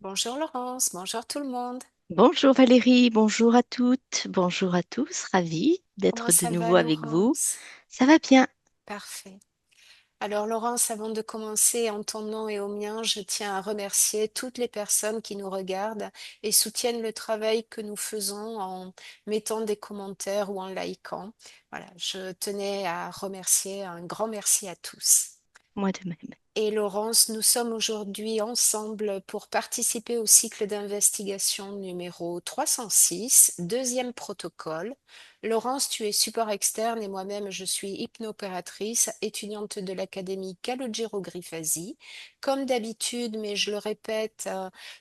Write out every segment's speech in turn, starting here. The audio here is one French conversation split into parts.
Bonjour Laurence, bonjour tout le monde. Bonjour Valérie, bonjour à toutes, bonjour à tous, ravie Comment d'être de ça va nouveau avec vous. Laurence? Ça va bien? Parfait. Alors Laurence, avant de commencer, en ton nom et au mien, je tiens à remercier toutes les personnes qui nous regardent et soutiennent le travail que nous faisons en mettant des commentaires ou en likant. Voilà, je tenais à remercier un grand merci à tous. Moi de même. Et Laurence, nous sommes aujourd'hui ensemble pour participer au cycle d'investigation numéro 306, deuxième protocole. Laurence, tu es support externe et moi-même, je suis hypnopératrice, étudiante de l'Académie Calogero-Griffasi. Comme d'habitude, mais je le répète,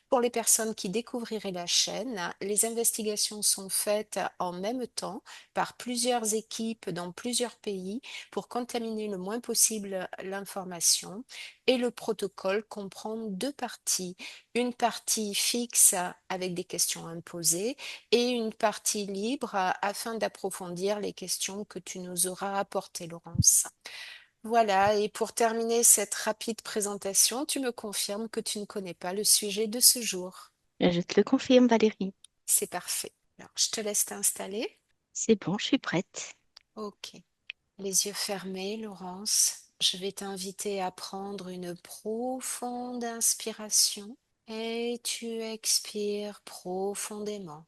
pour les personnes qui découvriraient la chaîne, les investigations sont faites en même temps par plusieurs équipes dans plusieurs pays pour contaminer le moins possible l'information. Et le protocole comprend deux parties. Une partie fixe avec des questions imposées et une partie libre afin d'approfondir les questions que tu nous auras apportées, Laurence. Voilà, et pour terminer cette rapide présentation, tu me confirmes que tu ne connais pas le sujet de ce jour. Je te le confirme Valérie. C'est parfait. Alors, je te laisse t'installer. C'est bon, je suis prête. Ok. Les yeux fermés, Laurence. Je vais t'inviter à prendre une profonde inspiration et tu expires profondément.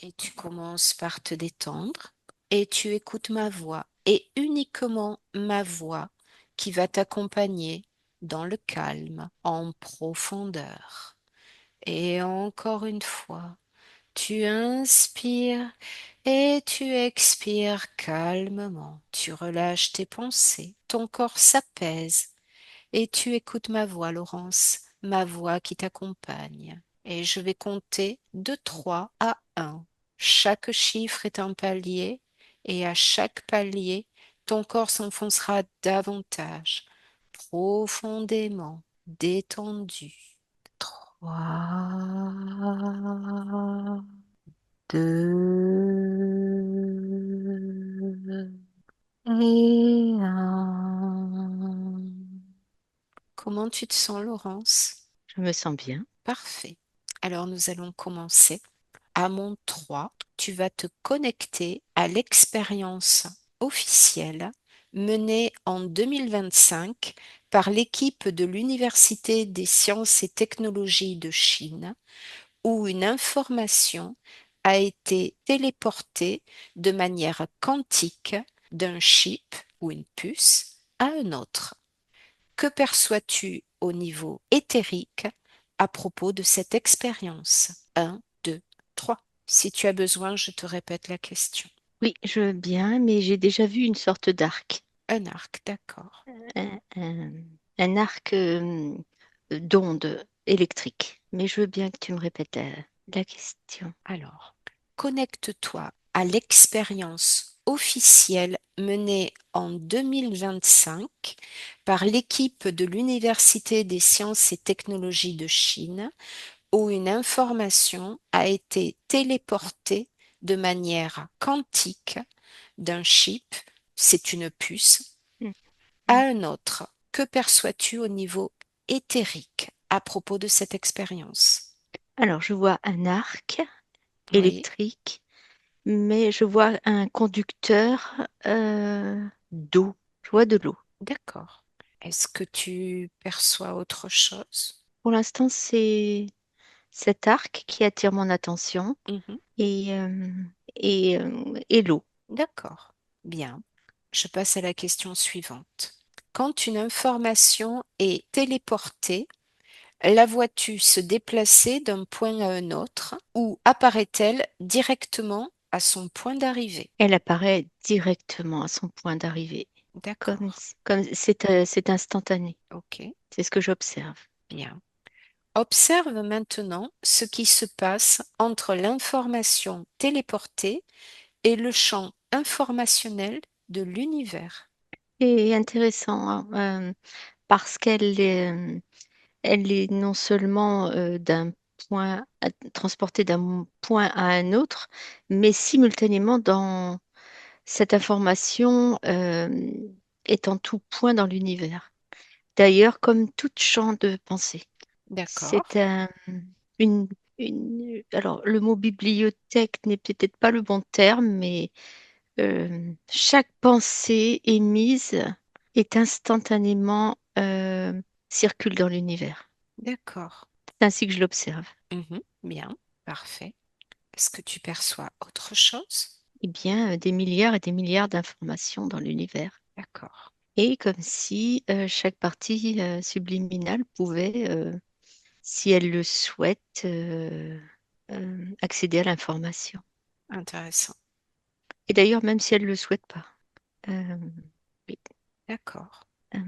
Et tu commences par te détendre et tu écoutes ma voix et uniquement ma voix qui va t'accompagner dans le calme, en profondeur. Et encore une fois, tu inspires et tu expires calmement. Tu relâches tes pensées. Ton corps s'apaise et tu écoutes ma voix, Laurence, ma voix qui t'accompagne. Et je vais compter de 3 à 1. Chaque chiffre est un palier et à chaque palier, ton corps s'enfoncera davantage, profondément détendu. 3, 2 et 1. Comment tu te sens, Laurence? Je me sens bien. Parfait. Alors nous allons commencer. À mon 3, tu vas te connecter à l'expérience officielle menée en 2025 par l'équipe de l'Université des sciences et technologies de Chine, où une information a été téléportée de manière quantique d'un chip ou une puce à un autre. Que perçois-tu au niveau éthérique à propos de cette expérience? Un, 2, 3. Si tu as besoin, je te répète la question. Oui, je veux bien, mais j'ai déjà vu une sorte d'arc. Un arc, d'accord. Un, un- un arc d'onde électrique. Mais je veux bien que tu me répètes la question. Alors, connecte-toi à l'expérience officielle menée en 2025 par l'équipe de l'Université des sciences et technologies de Chine, où une information a été téléportée de manière quantique d'un chip, c'est une puce, Mm, à mm. un autre. Que perçois-tu au niveau éthérique à propos de cette expérience? Alors, je vois un arc Oui, électrique, mais je vois un conducteur d'eau. Je vois de l'eau. d'accord. Est-ce que tu perçois autre chose? Pour l'instant, c'est cet arc qui attire mon attention Mhm, et, euh, et l'eau. d'accord. Bien. Je passe à la question suivante. Quand une information est téléportée, la vois-tu se déplacer d'un point à un autre ou apparaît-elle directement à son point d'arrivée? Elle apparaît directement à son point d'arrivée, D'accord. comme c'est instantané. Ok. C'est ce que j'observe. Bien. Observe maintenant ce qui se passe entre l'information téléportée et le champ informationnel de l'univers. Et intéressant, hein, parce elle est non seulement transportée d'un point à un autre, mais simultanément dans cette information est en tout point dans l'univers. D'ailleurs, comme tout champ de pensée. D'accord. C'est un, une, alors, le mot bibliothèque n'est peut-être pas le bon terme, mais chaque pensée émise est instantanément circule dans l'univers. D'accord. C'est ainsi que je l'observe. Mhm. Bien, parfait. Est-ce que tu perçois autre chose? Eh bien, des milliards et des milliards d'informations dans l'univers. D'accord. Et comme si chaque partie subliminale pouvait, si elle le souhaite, accéder à l'information. Intéressant. Et d'ailleurs, même si elle ne le souhaite pas. Euh, oui. D'accord. Euh,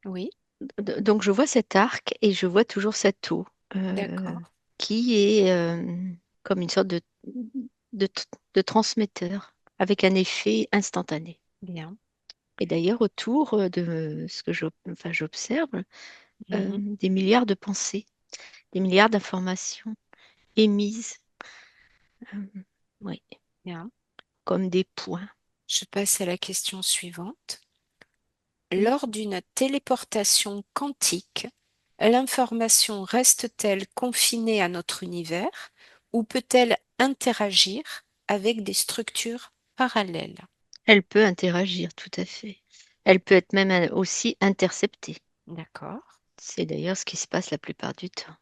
Oui, donc, je vois cet arc et je vois toujours cette eau d'accord. qui est comme une sorte de, de transmetteur avec un effet instantané. Bien. Et d'ailleurs, autour de ce que enfin, j'observe, Mhm. des milliards de pensées, des milliards d'informations émises, euh, oui, Bien. comme des points. Je passe à la question suivante. Oui. Lors d'une téléportation quantique, l'information reste-t-elle confinée à notre univers ou peut-elle interagir avec des structures parallèles? Elle peut interagir, tout à fait. Elle peut être même aussi interceptée. D'accord. C'est d'ailleurs ce qui se passe la plupart du temps.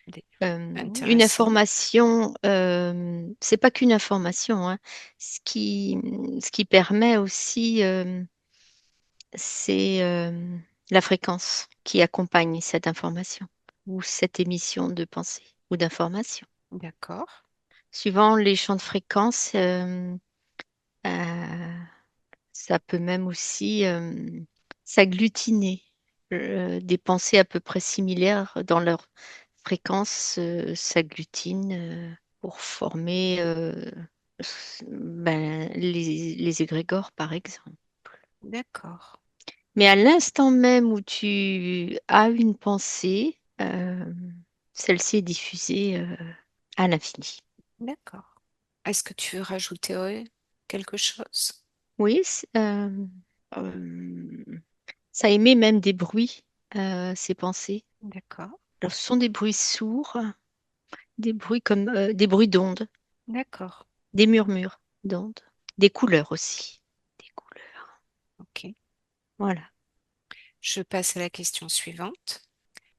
Des- Une Intéressant. information, c'est pas qu'une information, hein. Ce qui permet aussi, c'est la fréquence qui accompagne cette information ou cette émission de pensée ou d'information. D'accord. Suivant les champs de fréquence, euh, ça peut même aussi s'agglutiner. Des pensées à peu près similaires dans leur fréquence s'agglutinent pour former les égrégores, par exemple. D'accord. Mais à l'instant même où tu as une pensée, celle-ci est diffusée à l'infini. D'accord. Est-ce que tu veux rajouter quelque chose? Oui, ça émet même des bruits, ces pensées. D'accord. Alors, ce sont des bruits sourds, des bruits comme des bruits d'ondes, D'accord. des murmures d'ondes, des couleurs aussi. Des couleurs. Ok. Voilà. Je passe à la question suivante.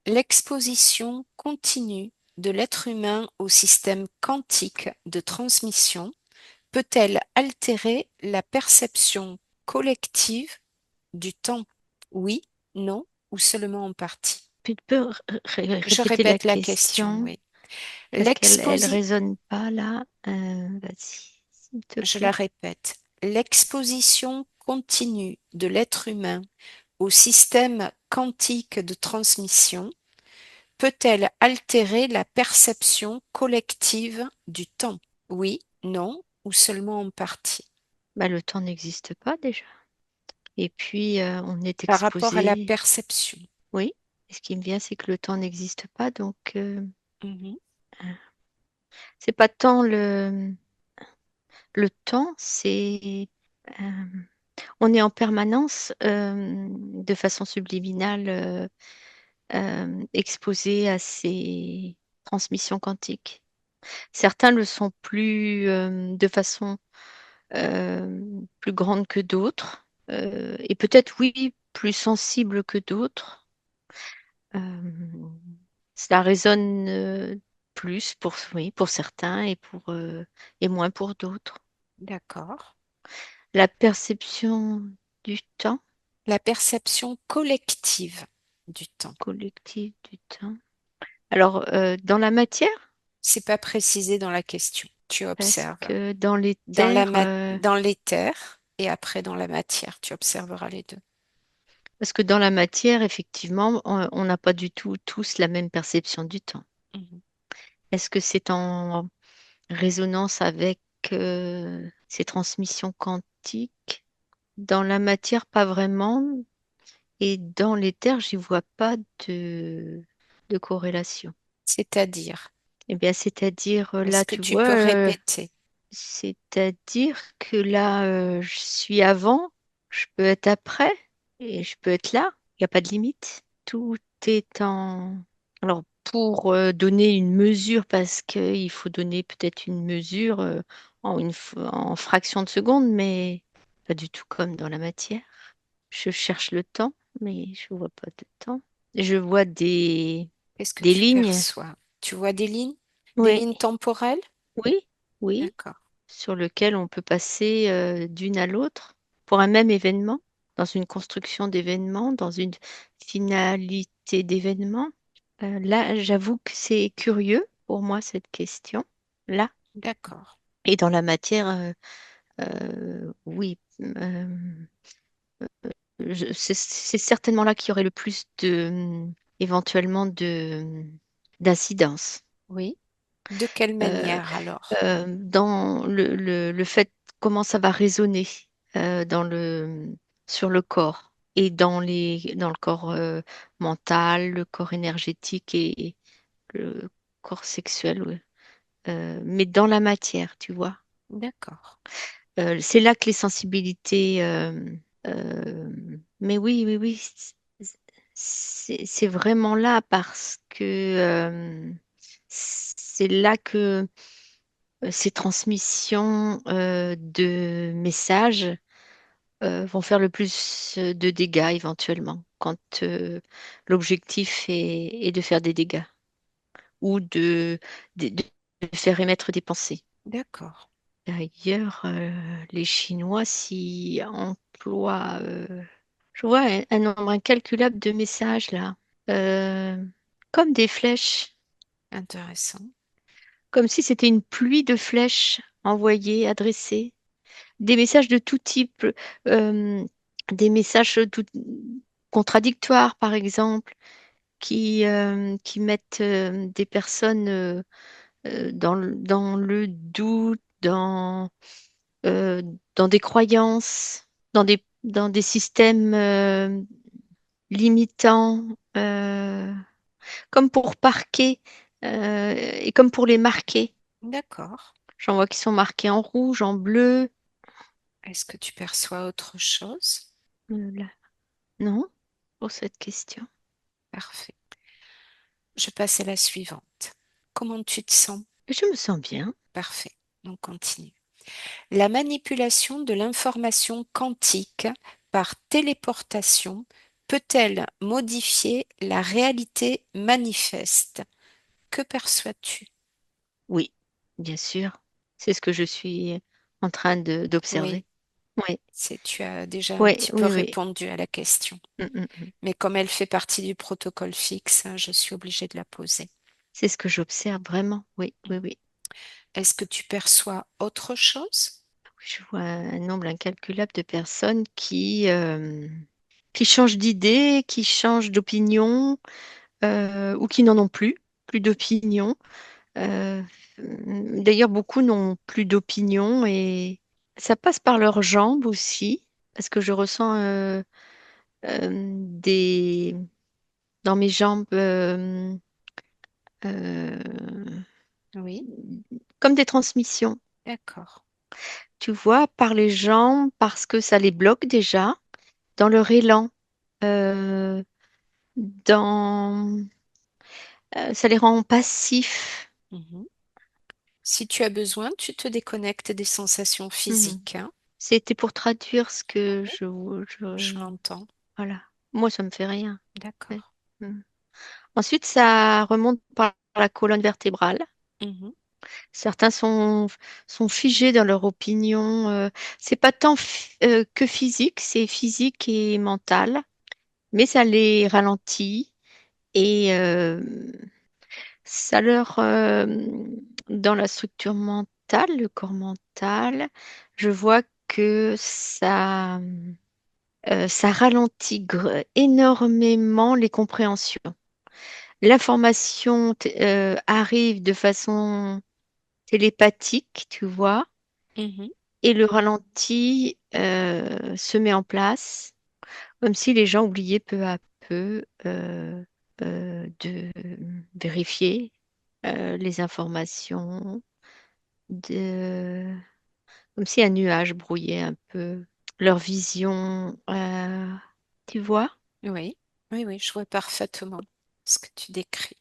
L'exposition continue de l'être humain au système quantique de transmission peut-elle altérer la perception collective du temps? Oui, non ou seulement en partie? Tu peux Je répéter la répète la question, question oui. parce qu'elle L'exposi- résonne pas là. Vas-y, s'il te je la plaît. répète. L'exposition continue de l'être humain au système quantique de transmission peut-elle altérer la perception collective du temps? Oui, non ou seulement en partie? Bah, le temps n'existe pas déjà. Et puis, on est Par rapport à la exposé. perception. Oui. Et ce qui me vient, c'est que le temps n'existe pas. Donc, Mhm. c'est pas tant le temps, c'est. euh, on est en permanence, de façon subliminale, exposé à ces transmissions quantiques. Certains le sont plus, de façon euh, plus grande que d'autres, et peut-être, oui, plus sensible que d'autres. Euh, Cela résonne plus pour, oui, pour certains et moins pour d'autres. D'accord. La perception du temps, La perception collective du temps. collective du temps. Alors, dans la matière, C'est pas précisé dans la question. Tu parce observes. que dans les Dans terres, dans l'éther et après dans la matière, tu observeras les deux. parce que dans la matière, effectivement, on n'a pas du tout tous la même perception du temps. Mhm. Est-ce que c'est en résonance avec ces transmissions quantiques? Dans la matière, pas vraiment. Et dans les terres, j'y vois pas de corrélation. C'est-à-dire, Eh bien, c'est-à-dire, est-ce là, que tu tu vois, peux répéter? c'est-à-dire que là, je suis avant, je peux être après et je peux être là. Il n'y a pas de limite. Tout est en... Alors, pour donner une mesure, parce qu'il faut donner peut-être une mesure en fraction de seconde, mais pas du tout comme dans la matière. Je cherche le temps, mais je vois pas de temps. Je vois Qu'est-ce que des tu lignes. perçois? Tu vois des lignes? Des Oui, lignes temporelles? oui, oui, D'accord, sur lequel on peut passer d'une à l'autre pour un même événement, dans une construction d'événement, dans une finalité d'événement. Là, j'avoue que c'est curieux pour moi, cette question. Là. d'accord, Et dans la matière, oui, c'est certainement là qu'il y aurait le plus éventuellement d'incidence. oui. De quelle Euh, manière alors? dans le fait comment ça va résonner dans sur le corps et dans le corps mental, le corps énergétique et le corps sexuel, ouais. Mais dans la matière, tu vois. D'accord, C'est là que les sensibilités. Euh, mais oui, oui, oui, c'est vraiment là parce que c'est là que ces transmissions de messages vont faire le plus de dégâts éventuellement quand l'objectif est de faire des dégâts ou de faire émettre des pensées. d'accord. D'ailleurs, les Chinois s'y emploient, je vois un nombre incalculable de messages là, euh, comme des flèches, Intéressant. comme si c'était une pluie de flèches envoyées, adressées. Des messages de tout type, euh, des messages contradictoires, par exemple, qui mettent des personnes dans le doute, euh, dans des croyances, dans des systèmes limitants, comme pour parquer et comme pour les marquer. D'accord. J'en vois qui sont marqués en rouge, en bleu. Est-ce que tu perçois autre chose? Là. Non, pour cette question. Parfait. Je passe à la suivante. Comment tu te sens? Je me sens bien. Parfait. On continue. La manipulation de l'information quantique par téléportation peut-elle modifier la réalité manifeste? Que perçois-tu? Oui, bien sûr. C'est ce que je suis en train Oui, d'observer. Oui, tu as déjà un oui, petit peu oui, oui. répondu à la question. Mm, mm, mm. Mais comme elle fait partie du protocole fixe, je suis obligée de la poser. C'est ce que j'observe vraiment. Oui, oui, oui. Est-ce que tu perçois autre chose? Je vois un nombre incalculable de personnes qui changent d'idée, qui changent d'opinion, ou qui n'en ont plus d'opinion. Euh, D'ailleurs, beaucoup n'ont plus d'opinion et ça passe par leurs jambes aussi, parce que je ressens des dans mes jambes euh, Oui, comme des transmissions. d'accord. Tu vois, par les jambes, parce que ça les bloque déjà dans leur élan. Euh, dans, Ça les rend passifs. Mhm. Si tu as besoin, tu te déconnectes des sensations Mhm. physiques, hein. C'était pour traduire ce que Oui, je l'entends. voilà. Moi, ça me fait rien. Ouais. D'accord. Mhm. Ensuite, ça remonte par la colonne vertébrale. Mhm. Certains sont figés dans leur opinion. C'est pas tant que physique, c'est physique et mental, mais ça les ralentit et ça leur, dans la structure mentale, le corps mental, je vois que ça ralentit énormément les compréhensions. L'information arrive de façon télépathique, tu vois, Mhm. et le ralenti se met en place, comme si les gens oubliaient peu à peu de vérifier les informations, de... comme si un nuage brouillait un peu leur vision. Tu vois? Oui, oui, oui, je vois parfaitement ce que tu décris.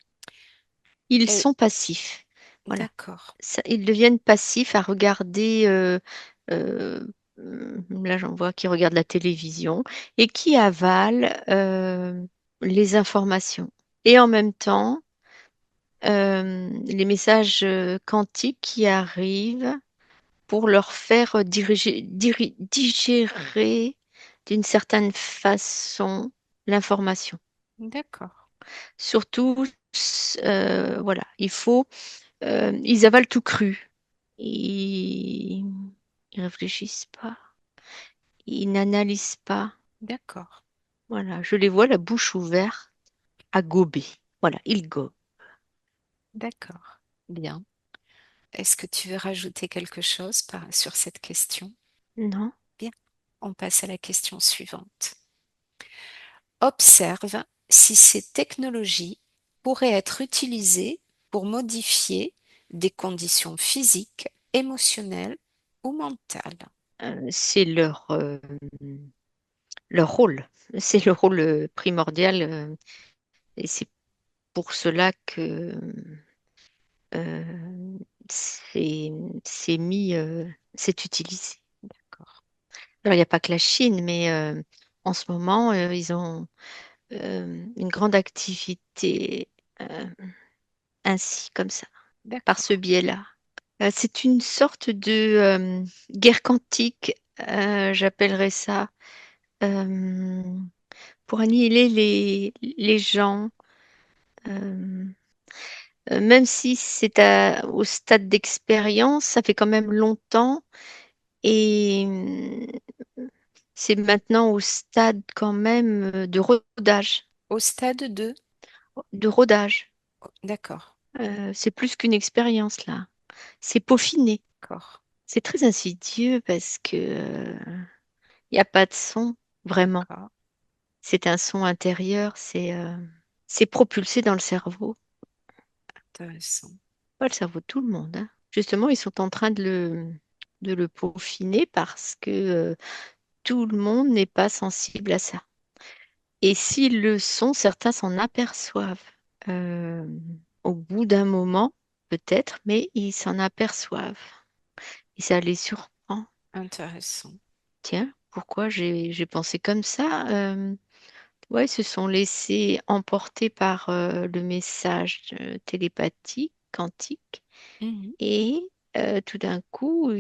Ils Et sont passifs. Voilà. d'accord, Ils deviennent passifs à regarder. Euh, Là, j'en vois qui regardent la télévision et qui avalent les informations. Et en même temps, les messages quantiques qui arrivent pour leur faire digérer d'une certaine façon l'information. d'accord, Surtout, voilà, ils avalent tout cru. Ils réfléchissent pas, ils n'analysent pas. d'accord, Voilà, je les vois la bouche ouverte à gober. Voilà, ils gobent. d'accord. Bien. Est-ce que tu veux rajouter quelque chose sur cette question? Non. Bien. On passe à la question suivante. Observe si ces technologies pourraient être utilisées pour modifier des conditions physiques, émotionnelles ou mentales. C'est leur rôle. C'est le rôle primordial. Et c'est pour cela que euh, c'est c'est mis, c'est utilisé. D'accord. Alors, il n'y a pas que la Chine, mais en ce moment, ils ont une grande activité euh, ainsi, comme ça, par ce D'accord. biais-là. C'est une sorte de guerre quantique, j'appellerais ça, euh, pour annihiler les gens. euh, Même si au stade d'expérience, ça fait quand même longtemps et c'est maintenant au stade quand même Au stade de rodage. D'accord. C'est plus qu'une expérience là. C'est peaufiné. D'accord. C'est très insidieux parce que il n'y a pas de son vraiment. D'accord. C'est un son intérieur. C'est propulsé dans le cerveau. Intéressant. Pas le cerveau de tout le monde, hein. Justement, ils sont en train de le peaufiner parce que tout le monde n'est pas sensible à ça. Et s'ils le sont, certains s'en aperçoivent. Euh, Au bout d'un moment, peut-être, mais ils s'en aperçoivent. Et ça les surprend. Intéressant. Tiens, pourquoi j'ai pensé comme ça? Ouais, ils se sont laissés emporter par le message télépathique, quantique. Mhm. Et tout d'un coup,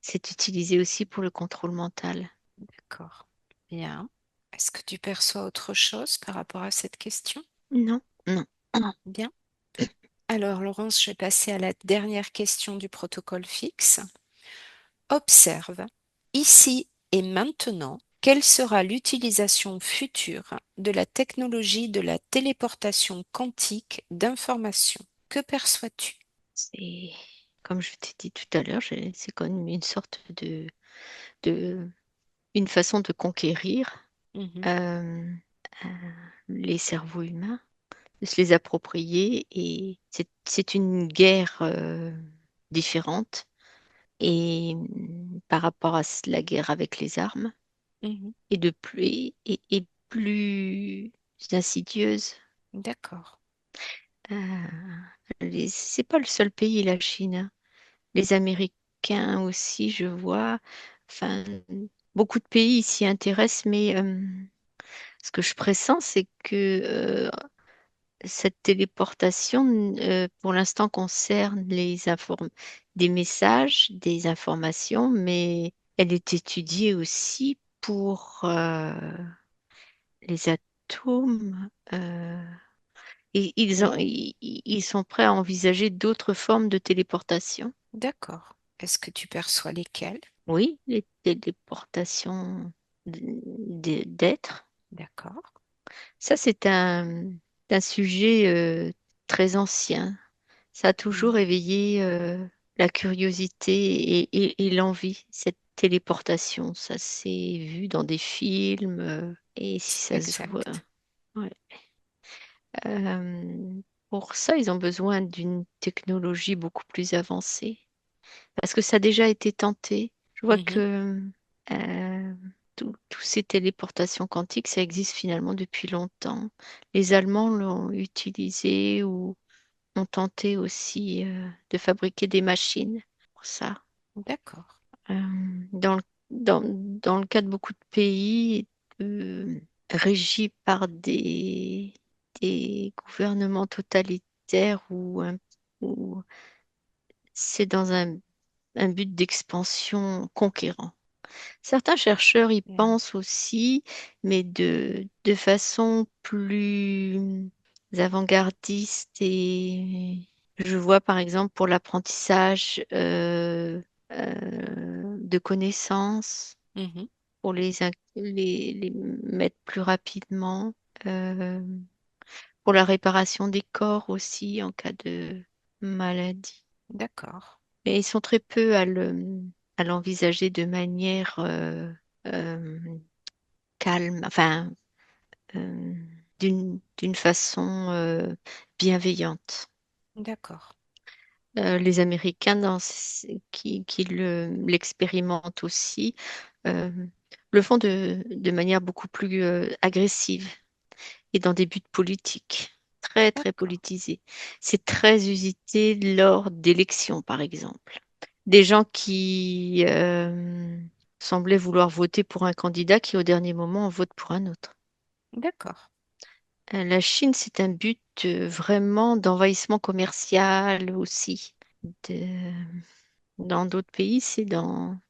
c'est utilisé aussi pour le contrôle mental. D'accord. Bien. Est-ce que tu perçois autre chose par rapport à cette question? Non, non. Bien. Alors, Laurence, je vais passer à la dernière question du protocole fixe. Observe, ici et maintenant, quelle sera l'utilisation future de la technologie de la téléportation quantique d'informations? Que perçois-tu? C'est comme je t'ai dit tout à l'heure, c'est comme une sorte de une façon de conquérir Mhm. euh, euh, les cerveaux humains, de se les approprier et c'est une guerre différente et par rapport à la guerre avec les armes Mhm. et de plus et plus insidieuse. D'accord. C'est pas le seul pays, la Chine, hein. Les Américains aussi, je vois. Enfin, beaucoup de pays s'y intéressent, mais ce que je pressens, c'est que cette téléportation, pour l'instant, concerne des messages, des informations, mais elle est étudiée aussi pour les atomes. Et ils sont prêts à envisager d'autres formes de téléportation. D'accord. Est-ce que tu perçois lesquels? Oui, les téléportations d'êtres. D'accord. Ça, c'est un sujet très ancien. Ça a toujours Mhm. éveillé la curiosité et l'envie, cette téléportation. Ça s'est vu dans des films et si ça se voit. Exact. Ouais. Euh, pour ça, ils ont besoin d'une technologie beaucoup plus avancée parce que ça a déjà été tenté. Je vois Mhm. que tous ces téléportations quantiques, ça existe finalement depuis longtemps. Les Allemands l'ont utilisé ou ont tenté aussi de fabriquer des machines pour ça. D'accord. Euh, dans le, dans le cas de beaucoup de pays régis par des gouvernements totalitaires ou c'est dans un but d'expansion conquérant. Certains chercheurs y Bien. pensent aussi, mais de façon plus avant-gardiste et je vois par exemple pour l'apprentissage de connaissances, Mhm. pour les mettre plus rapidement, euh, pour la réparation des corps aussi en cas de maladie. D'accord. Mais ils sont très peu à l'envisager de manière euh, calme, enfin, euh, d'une façon bienveillante. D'accord. Les Américains qui l'expérimentent aussi euh, le font de manière beaucoup plus agressive et dans des buts politiques, très, très D'accord. politisés. C'est très usité lors d'élections, par exemple. Des gens qui semblaient vouloir voter pour un candidat qui, au dernier moment, vote pour un autre. D'accord. La Chine, c'est un but vraiment d'envahissement commercial aussi. De- Dans d'autres pays, c'est un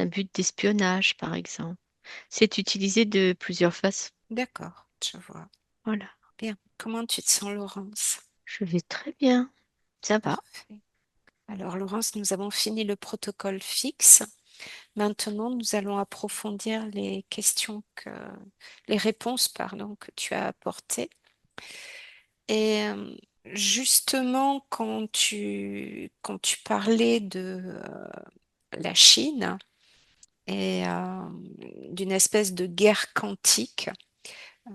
but d'espionnage, par exemple. C'est utilisé de plusieurs façons. D'accord. Je vois. Voilà. Bien. Comment tu te sens, Laurence? Je vais très bien. Ça va. Parfait. Alors, Laurence, nous avons fini le protocole fixe. Maintenant, nous allons approfondir les réponses, pardon, que tu as apportées. Et justement, quand tu parlais de la Chine et d'une espèce de guerre quantique,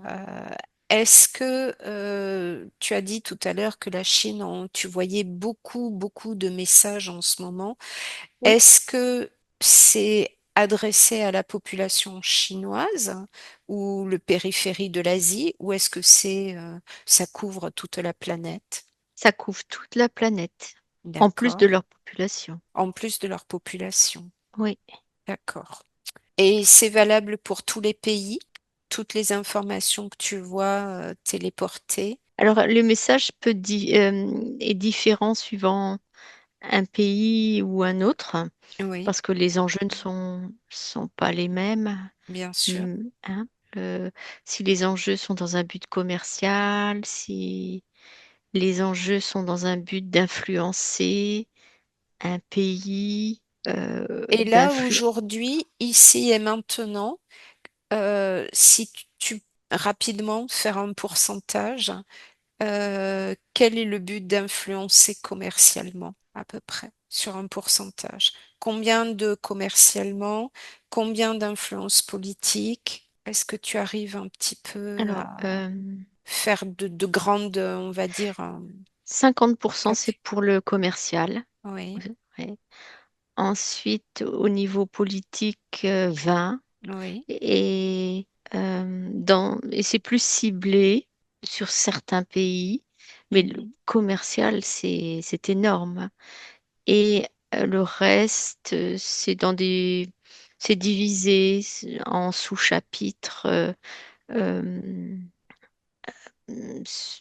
euh, est-ce que tu as dit tout à l'heure que la Chine, tu voyais beaucoup de messages en ce moment? Oui. Est-ce que c'est adressé à la population chinoise ou le périphérie de l'Asie, ou est-ce que ça couvre toute la planète? Ça couvre toute la planète, en plus de D'accord. leur population. En plus de leur population. Oui. D'accord. Et c'est valable pour tous les pays, toutes les informations que tu vois téléportées. Alors, le message est différent suivant un pays ou un autre, Oui, parce que les enjeux sont pas les mêmes. bien sûr. Hein. Euh, si les enjeux sont dans un but commercial, si les enjeux sont dans un but d'influencer un pays, Et là, aujourd'hui, ici et maintenant, si tu rapidement faire un pourcentage, quel est le but d'influencer commercialement à peu près sur un pourcentage? Combien de commercialement? Combien d'influence politique? Est-ce que tu arrives un petit peu alors, à faire de grandes, on va dire, 50% c'est calculs? pour le commercial. Oui, Ouais. Ensuite, au niveau politique, 20. oui, Et, et c'est plus ciblé sur certains pays, mais le mhm, commercial, c'est énorme. Et le reste, c'est divisé en sous-chapitres euh, s-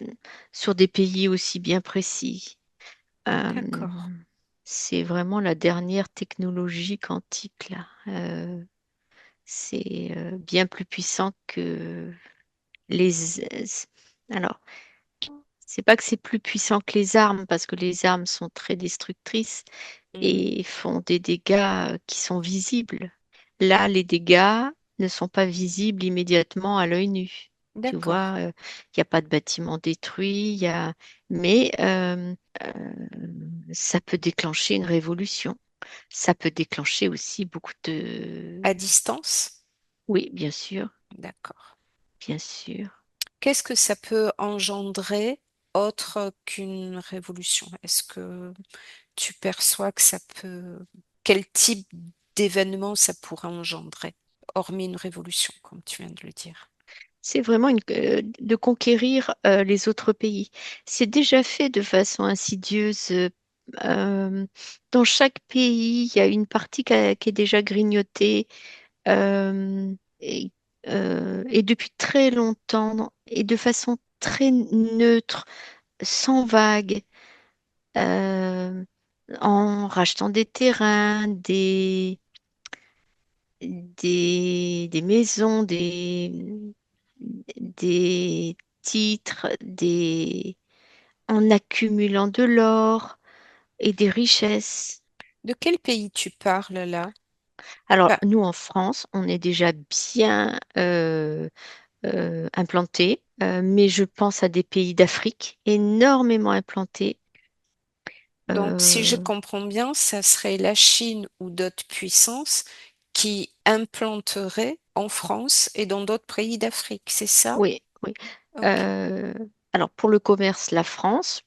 sur des pays aussi bien précis. Euh, d'accord. c'est vraiment la dernière technologie quantique là. C'est bien plus puissant que les. Alors, c'est pas que c'est plus puissant que les armes, parce que les armes sont très destructrices Mhm, et font des dégâts qui sont visibles. Là, les dégâts ne sont pas visibles immédiatement à l'œil nu. Tu d'accord. vois, il n'y a pas de bâtiment détruit, mais ça peut déclencher une révolution. Ça peut déclencher aussi beaucoup de... À distance? Oui, bien sûr, D'accord. bien sûr. Qu'est-ce que ça peut engendrer autre qu'une révolution? Est-ce que tu perçois que ça peut... Quel type d'événement ça pourrait engendrer? hormis une révolution, comme tu viens de le dire. C'est vraiment de conquérir les autres pays. C'est déjà fait de façon insidieuse. Euh, dans chaque pays, il y a une partie qui est déjà grignotée euh, et, et depuis très longtemps et de façon très neutre, sans vague, euh, en rachetant des terrains, des maisons, des titres, en accumulant de l'or et des richesses. De quel pays tu parles là? Alors, Pas- nous, en France, on est déjà bien implantés, mais je pense à des pays d'Afrique énormément implantés. Donc, si je Euh, comprends bien, ça serait la Chine ou d'autres puissances qui implanteraient en France et dans d'autres pays d'Afrique, c'est ça? oui, oui. Ok, Euh, alors, pour le commerce, la France,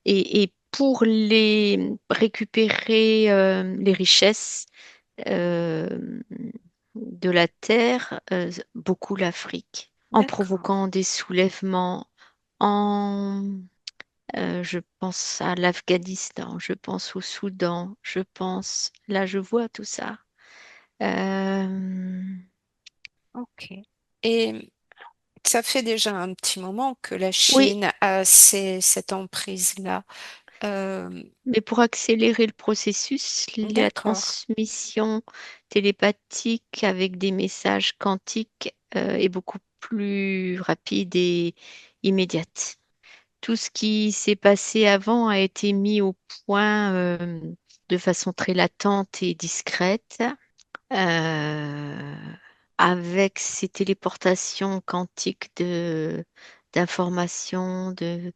et pour les récupérer les richesses euh, de la terre, beaucoup l'Afrique, en d'accord, provoquant des soulèvements, je pense à l'Afghanistan, je pense au Soudan, là je vois tout ça. Euh, ok. Et ça fait déjà un petit moment que la oui, Chine a cette emprise-là. Euh, mais pour accélérer le processus, la d'accord, transmission télépathique avec des messages quantiques est beaucoup plus rapide et immédiate. Tout ce qui s'est passé avant a été mis au point de façon très latente et discrète. euh, Avec ces téléportations quantiques d'informations, de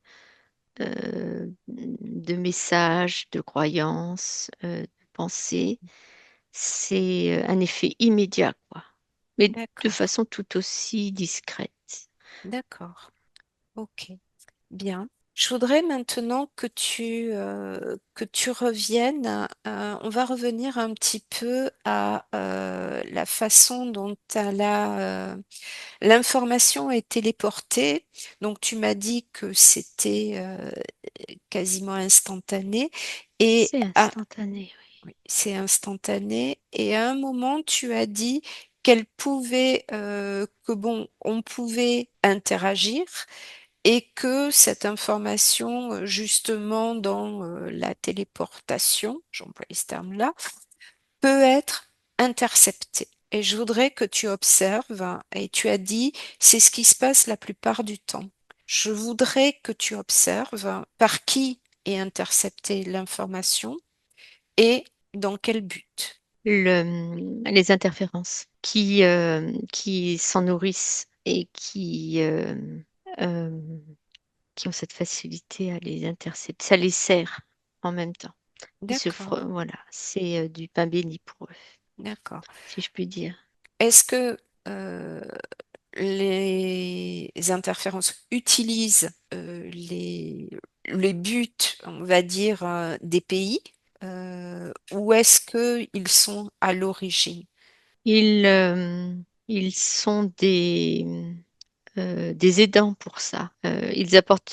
messages, de croyances, de pensées. C'est un effet immédiat, quoi, mais de d'accord, façon tout aussi discrète. d'accord. Ok. Bien. Je voudrais maintenant que tu reviennes. On va revenir un petit peu à la façon dont l'information est téléportée. Donc, tu m'as dit que c'était quasiment instantané. Et C'est instantané, oui. oui, c'est instantané. Et à un moment, tu as dit qu'elle pouvait, que bon, on pouvait interagir et que cette information, justement, dans la téléportation, j'emploie ce terme-là, peut être interceptée. Et je voudrais que tu observes, hein, et tu as dit, c'est ce qui se passe la plupart du temps. Je voudrais que tu observes par qui est interceptée l'information et dans quel but. Les interférences qui s'en nourrissent et euh, qui ont cette facilité à les intercepter. Ça les sert en même temps. D'accord, Voilà, c'est du pain béni pour eux, d'accord. si je puis dire. Est-ce que euh, les interférences utilisent les buts, on va dire, des pays, ou est-ce qu'ils sont à l'origine? Ils, euh, ils sont des aidants pour ça. Ils apportent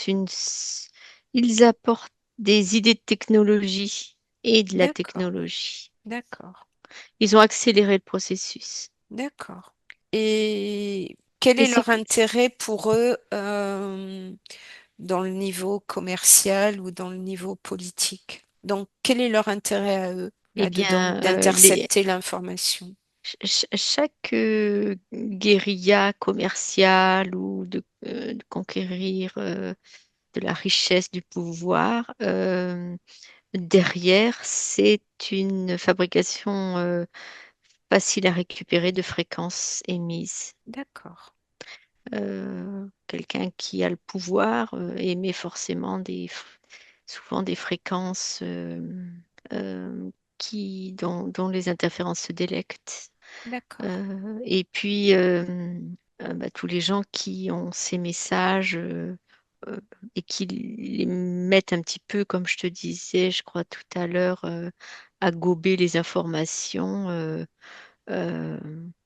des idées de technologie et de la D'accord, technologie. d'accord, Ils ont accéléré le processus. d'accord. Et quel Et est c'est, leur intérêt pour eux dans le niveau commercial ou dans le niveau politique? Donc, quel est leur intérêt à eux eh là-dedans bien, d'intercepter l'information? chaque guérilla commerciale ou de conquérir de la richesse, du pouvoir, derrière, c'est une fabrication facile à récupérer de fréquences émises. D'accord, Quelqu'un qui a le pouvoir émet forcément souvent des fréquences euh, dont les interférences se délectent. d'accord, Et puis, bah, tous les gens qui ont ces messages euh, et qui les mettent un petit peu, comme je te disais, je crois tout à l'heure, à gober les informations. euh,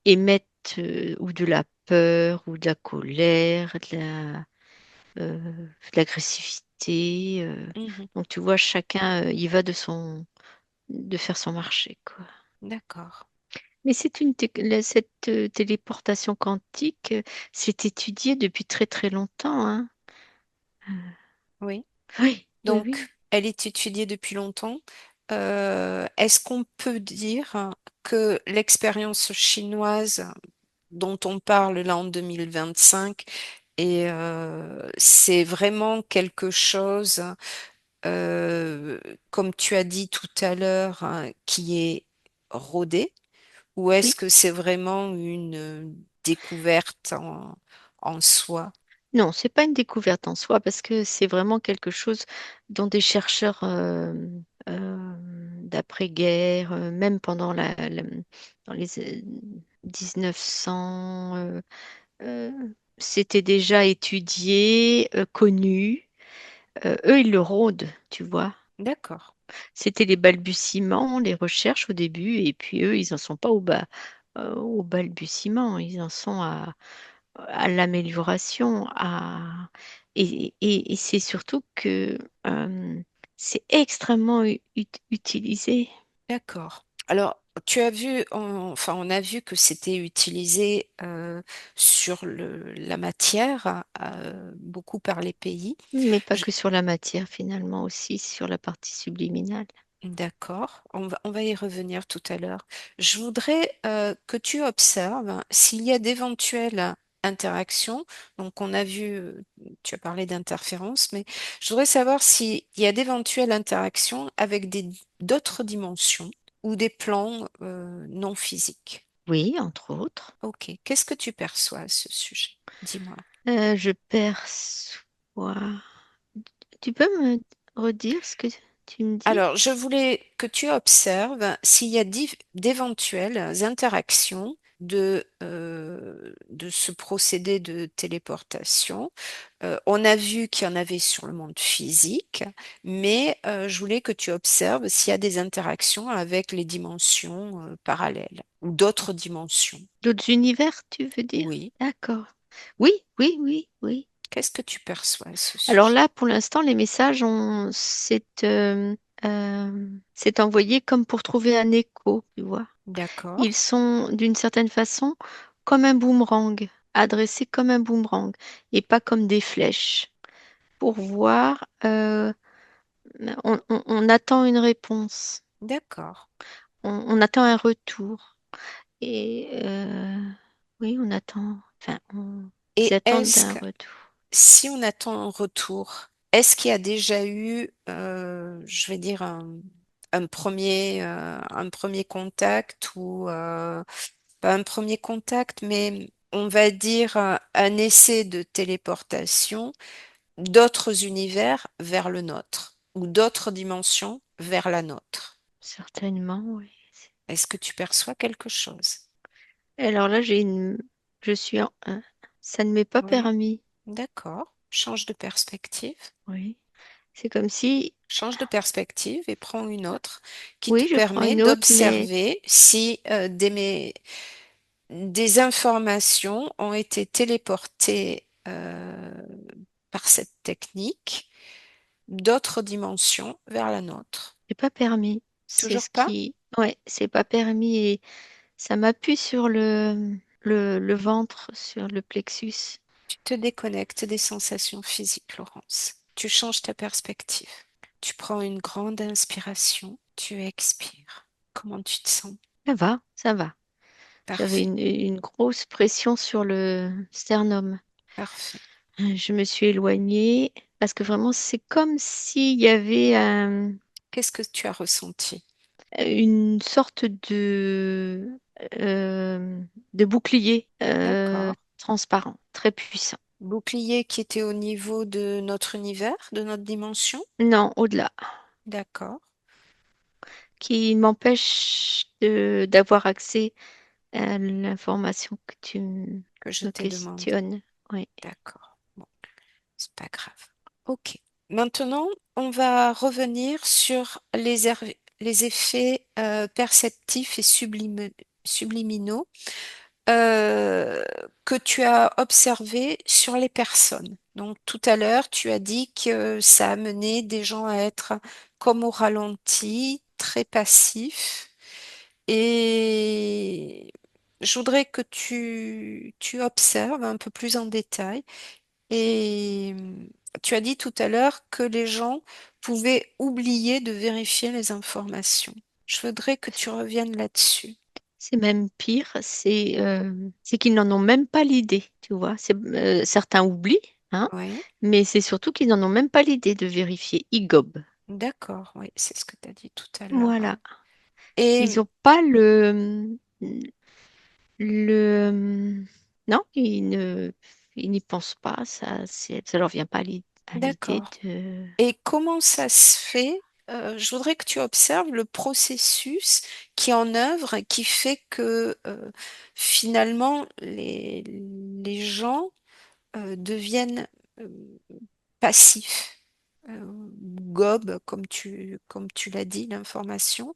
émettent ou de la peur ou de la colère, de l'agressivité. Mhm. Donc tu vois, chacun y va de faire son marché, quoi. D'accord. Mais cette téléportation quantique, c'est étudié depuis très très longtemps, hein. Oui. Oui, oui, Donc, oui. elle est étudiée depuis longtemps. Est-ce qu'on peut dire que l'expérience chinoise dont on parle là en 2025, et c'est vraiment quelque chose, euh, comme tu as dit tout à l'heure, hein, qui est rodé, ou est-ce Oui. que c'est vraiment une découverte en soi? Non, c'est pas une découverte en soi parce que c'est vraiment quelque chose dont des chercheurs d'après-guerre, même pendant dans les 1900, euh, c'était déjà étudié, connu. Eux, ils le rôdent, tu vois. D'accord, C'était les balbutiements, les recherches au début, et puis eux, ils en sont pas au balbutiement, ils en sont à l'amélioration, et c'est surtout que c'est extrêmement utilisé. d'accord. Alors, tu as vu, enfin, on a vu que c'était utilisé sur la matière, beaucoup par les pays. Mais pas Je- que sur la matière, finalement, aussi sur la partie subliminale. D'accord, on va y revenir tout à l'heure. Je voudrais que tu observes s'il y a d'éventuelles interactions. Donc, on a vu, tu as parlé d'interférences, mais je voudrais savoir s'il y a d'éventuelles interactions avec d'autres dimensions ou des plans non physiques. Oui, entre autres. Ok, qu'est-ce que tu perçois à ce sujet? Dis-moi. Je perçois. Tu peux me redire ce que tu me dis? Alors, je voulais que tu observes s'il y a d'éventuelles interactions de ce procédé de téléportation. On a vu qu'il y en avait sur le monde physique, mais je voulais que tu observes s'il y a des interactions avec les dimensions parallèles ou d'autres dimensions. D'autres univers, tu veux dire? Oui. D'accord. Oui, oui, oui, oui. Qu'est-ce que tu perçois à ce Alors sujet? là, pour l'instant, les messages c'est envoyé comme pour trouver un écho, tu vois. Ils D'accord, sont d'une certaine façon comme un boomerang, adressés comme un boomerang et pas comme des flèches. Pour voir, on attend une réponse, d'accord. on attend un retour. Et oui, on attend, enfin, ils Et attendent un retour. si on attend un retour, est-ce qu'il y a déjà eu, je vais dire, un premier contact ou pas un premier contact, mais on va dire un essai de téléportation d'autres univers vers le nôtre ou d'autres dimensions vers la nôtre? Certainement, oui. Est-ce que tu perçois quelque chose? Alors là, je suis ça ne m'est pas Oui, permis. d'accord. Change de perspective. Oui. C'est comme si, Change de perspective et prends une autre qui te oui, je prends permet une autre, mais d'observer si des informations ont été téléportées par cette technique d'autres dimensions vers la nôtre. c'est pas permis. C'est Toujours ce pas? qui, ouais, c'est pas permis et ça m'appuie sur le ventre, sur le plexus. Tu te déconnectes des sensations physiques, Laurence. Tu changes ta perspective. Tu prends une grande inspiration, tu expires. Comment tu te sens? Ça va, ça va. J'avais Parfait, une grosse pression sur le sternum. parfait. Je me suis éloignée parce que vraiment, c'est comme s'il y avait Qu'est-ce que tu as ressenti? une sorte de bouclier D'accord. transparent, très puissant. Bouclier qui était au niveau de notre univers, de notre dimension. Non, au-delà, D'accord. qui m'empêche d'avoir accès à l'information que tu Que je me t'ai demandé. questionnes. Oui. D'accord. Bon, c'est pas grave. Ok. Maintenant, on va revenir sur les effets perceptifs et subliminaux. subliminaux euh, que tu as observés sur les personnes. Donc tout à l'heure, tu as dit que ça a mené des gens à être comme au ralenti, très passifs. Et je voudrais que tu observes un peu plus en détail. Et tu as dit tout à l'heure que les gens pouvaient oublier de vérifier les informations. Je voudrais que tu reviennes là-dessus. C'est même pire, c'est qu'ils n'en ont même pas l'idée, tu vois. Certains oublient, hein, Oui, mais c'est surtout qu'ils n'en ont même pas l'idée de vérifier. Ils gobent. d'accord, oui, c'est ce que tu as dit tout à l'heure. Voilà. Ils Et n'ont pas le, non, ils n'y pensent pas. Ça leur vient pas à l'idée d'accord. de. Et comment ça se fait? Je voudrais que tu observes le processus qui est en œuvre et qui fait que finalement les gens deviennent euh, passifs, gobent, comme tu l'as dit, l'information.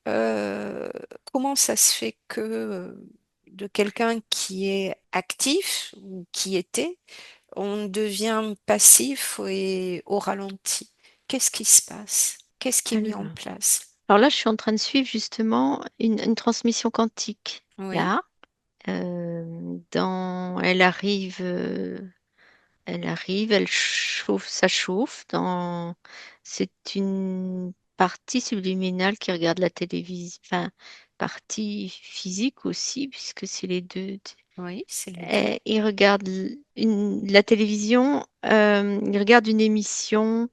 Euh, Comment ça se fait que de quelqu'un qui est actif ou qui était, on devient passif et au ralenti? Qu'est-ce qui se passe? Qu'est-ce qui est mis en Alors, place? alors là, je suis en train de suivre justement une transmission quantique. Oui, Là, elle chauffe, ça chauffe. C'est une partie subliminale qui regarde la télévision, enfin, partie physique aussi, puisque c'est les deux. oui, c'est les deux. Il regarde la télévision, il regarde une émission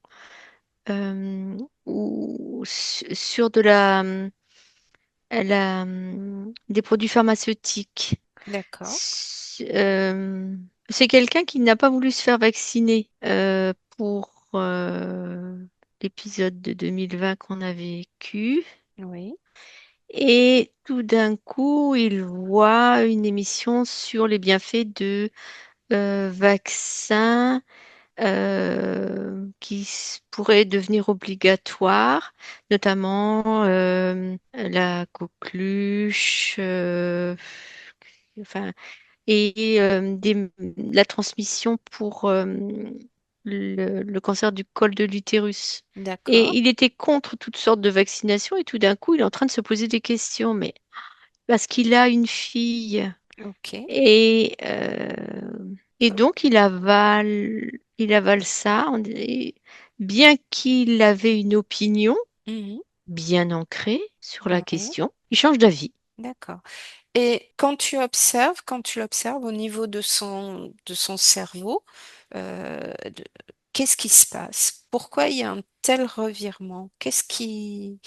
sur des produits pharmaceutiques. D'accord, C'est quelqu'un qui n'a pas voulu se faire vacciner pour l'épisode de 2020 qu'on a vécu. oui, Et tout d'un coup, il voit une émission sur les bienfaits de vaccins pourraient devenir obligatoires, notamment la coqueluche, enfin, la transmission pour le cancer du col de l'utérus. d'accord, Et il était contre toutes sortes de vaccinations et tout d'un coup, il est en train de se poser des questions, mais parce qu'il a une fille ok. et, euh, et donc il avale ça, bien qu'il avait une opinion Mhm, bien ancrée sur la oui, question, il change d'avis. d'accord. Et quand tu l'observes au niveau de son cerveau, de- qu'est-ce qui se passe? Pourquoi il y a un tel revirement? Qu'est-ce qui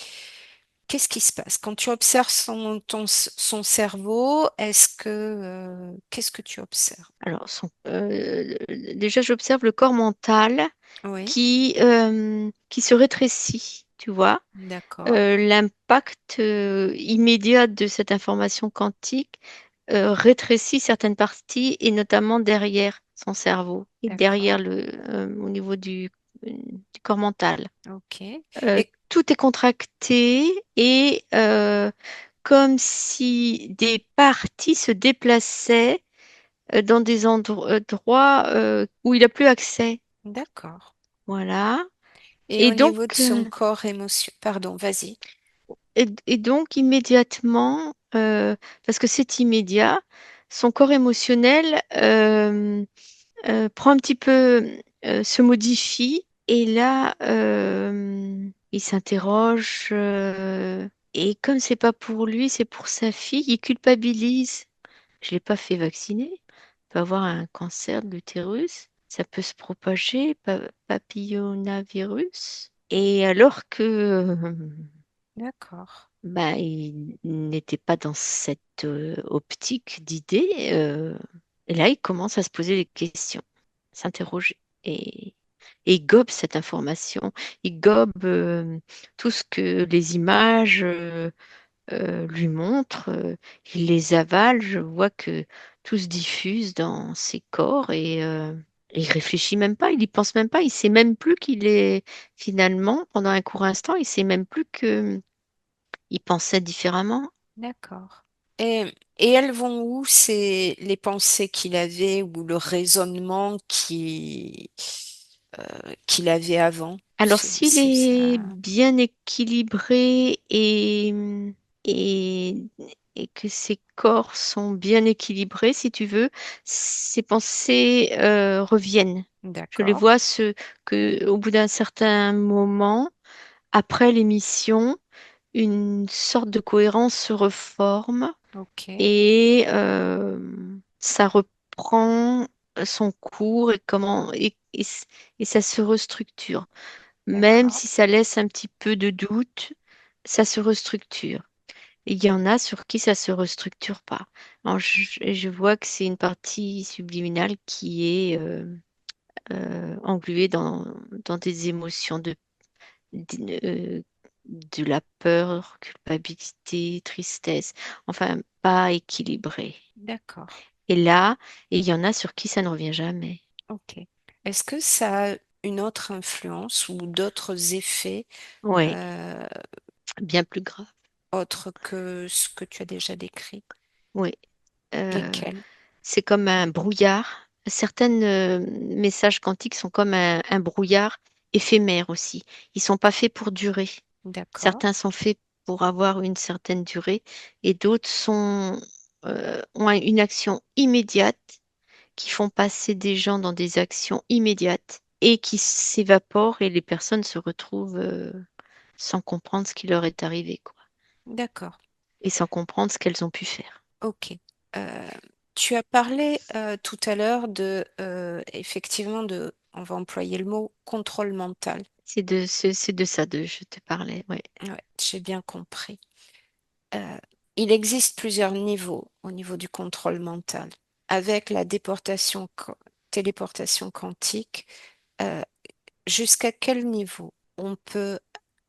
se passe? Quand tu observes son cerveau, qu'est-ce que tu observes? Alors, déjà, j'observe le corps mental Oui, qui se rétrécit, tu vois. d'accord, L'impact immédiat de cette information quantique rétrécit certaines parties et notamment derrière son cerveau et d'accord, au niveau du corps mental. ok. Et Tout est contracté et comme si des parties se déplaçaient dans des endroits où il n'a plus accès. d'accord. Voilà. Et Et au donc, niveau de son corps émotion, pardon, vas-y. immédiatement, parce que c'est immédiat, son corps émotionnel prend un petit peu, se modifie. Et là, il s'interroge. Et comme c'est pas pour lui, c'est pour sa fille, il culpabilise. Je l'ai pas fait vacciner. Il peut avoir un cancer de l'utérus. Ça peut se propager, papillomavirus. Et alors que D'accord, bah, il n'était pas dans cette optique d'idée, et là, il commence à se poser des questions, s'interroger. Et il gobe cette information. Il gobe tout ce que les images lui montrent. Il les avale. Je vois que tout se diffuse dans ses corps et il réfléchit même pas. Il y pense même pas. Il sait même plus qu'il est finalement, pendant un court instant, il sait même plus que il pensait différemment. d'accord. Et elles vont où? C'est les pensées qu'il avait ou le raisonnement qu'il avait avant? Alors, s'il C'est est ça. bien équilibré et, et que ses corps sont bien équilibrés, si tu veux, ses pensées reviennent. Je les D'accord. vois au bout d'un certain moment, après l'émission, une sorte de cohérence se reforme Ok. et ça reprend son cours et ça se restructure. Même D'accord. si ça laisse un petit peu de doute, ça se restructure. Et il y en a sur qui ça se restructure pas. Alors, je vois que c'est une partie subliminale qui est engluée dans des émotions de la peur, culpabilité, tristesse, enfin pas équilibrées. D'accord. Et là, il y en a sur qui ça ne revient jamais. Ok. Est-ce que ça a une autre influence ou d'autres effets Oui, euh, bien plus grave. autres que ce que tu as déjà décrit? Oui. Euh, Lesquels? c'est comme un brouillard. Certains messages quantiques sont comme un brouillard éphémère aussi. Ils sont pas faits pour durer. D'accord. Certains sont faits pour avoir une certaine durée et d'autres ont une action immédiate qui font passer des gens dans des actions immédiates et qui s'évaporent et les personnes se retrouvent sans comprendre ce qui leur est arrivé, quoi, D'accord. et sans comprendre ce qu'elles ont pu faire. Ok. Euh, Tu as parlé tout à l'heure effectivement on va employer le mot contrôle mental. C'est de ça de je te parlais, ouais. Ouais, j'ai bien compris. Euh, il existe plusieurs niveaux au niveau du contrôle mental. Avec la téléportation quantique, euh, jusqu'à quel niveau on peut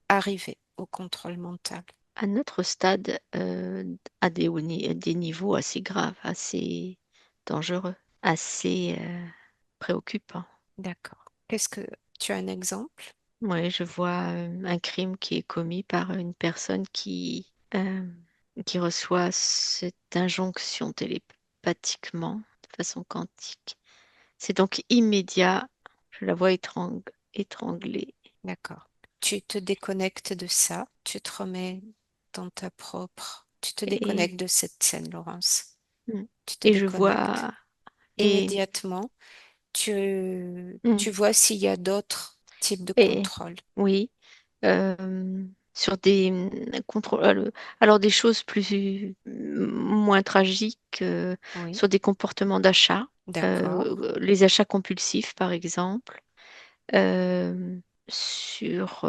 arriver au contrôle mental? À notre stade, à des niveaux assez graves, assez dangereux, assez préoccupants. D'accord. Qu'est-ce que tu as un exemple? Ouais, je vois un crime qui est commis par une personne qui reçoit cette injonction télépathiquement de façon quantique. C'est donc immédiat. Je la vois étranglée. D'accord. Tu te déconnectes de ça, tu te Et, déconnectes de cette scène, Laurence. mm, Tu te et je déconnectes. vois, et, Immédiatement, mm, tu vois s'il y a d'autres types de et contrôle. oui, sur des contrôles, alors des choses moins tragiques, Oui, sur des comportements d'achat, d'accord. les achats compulsifs par exemple, euh, sur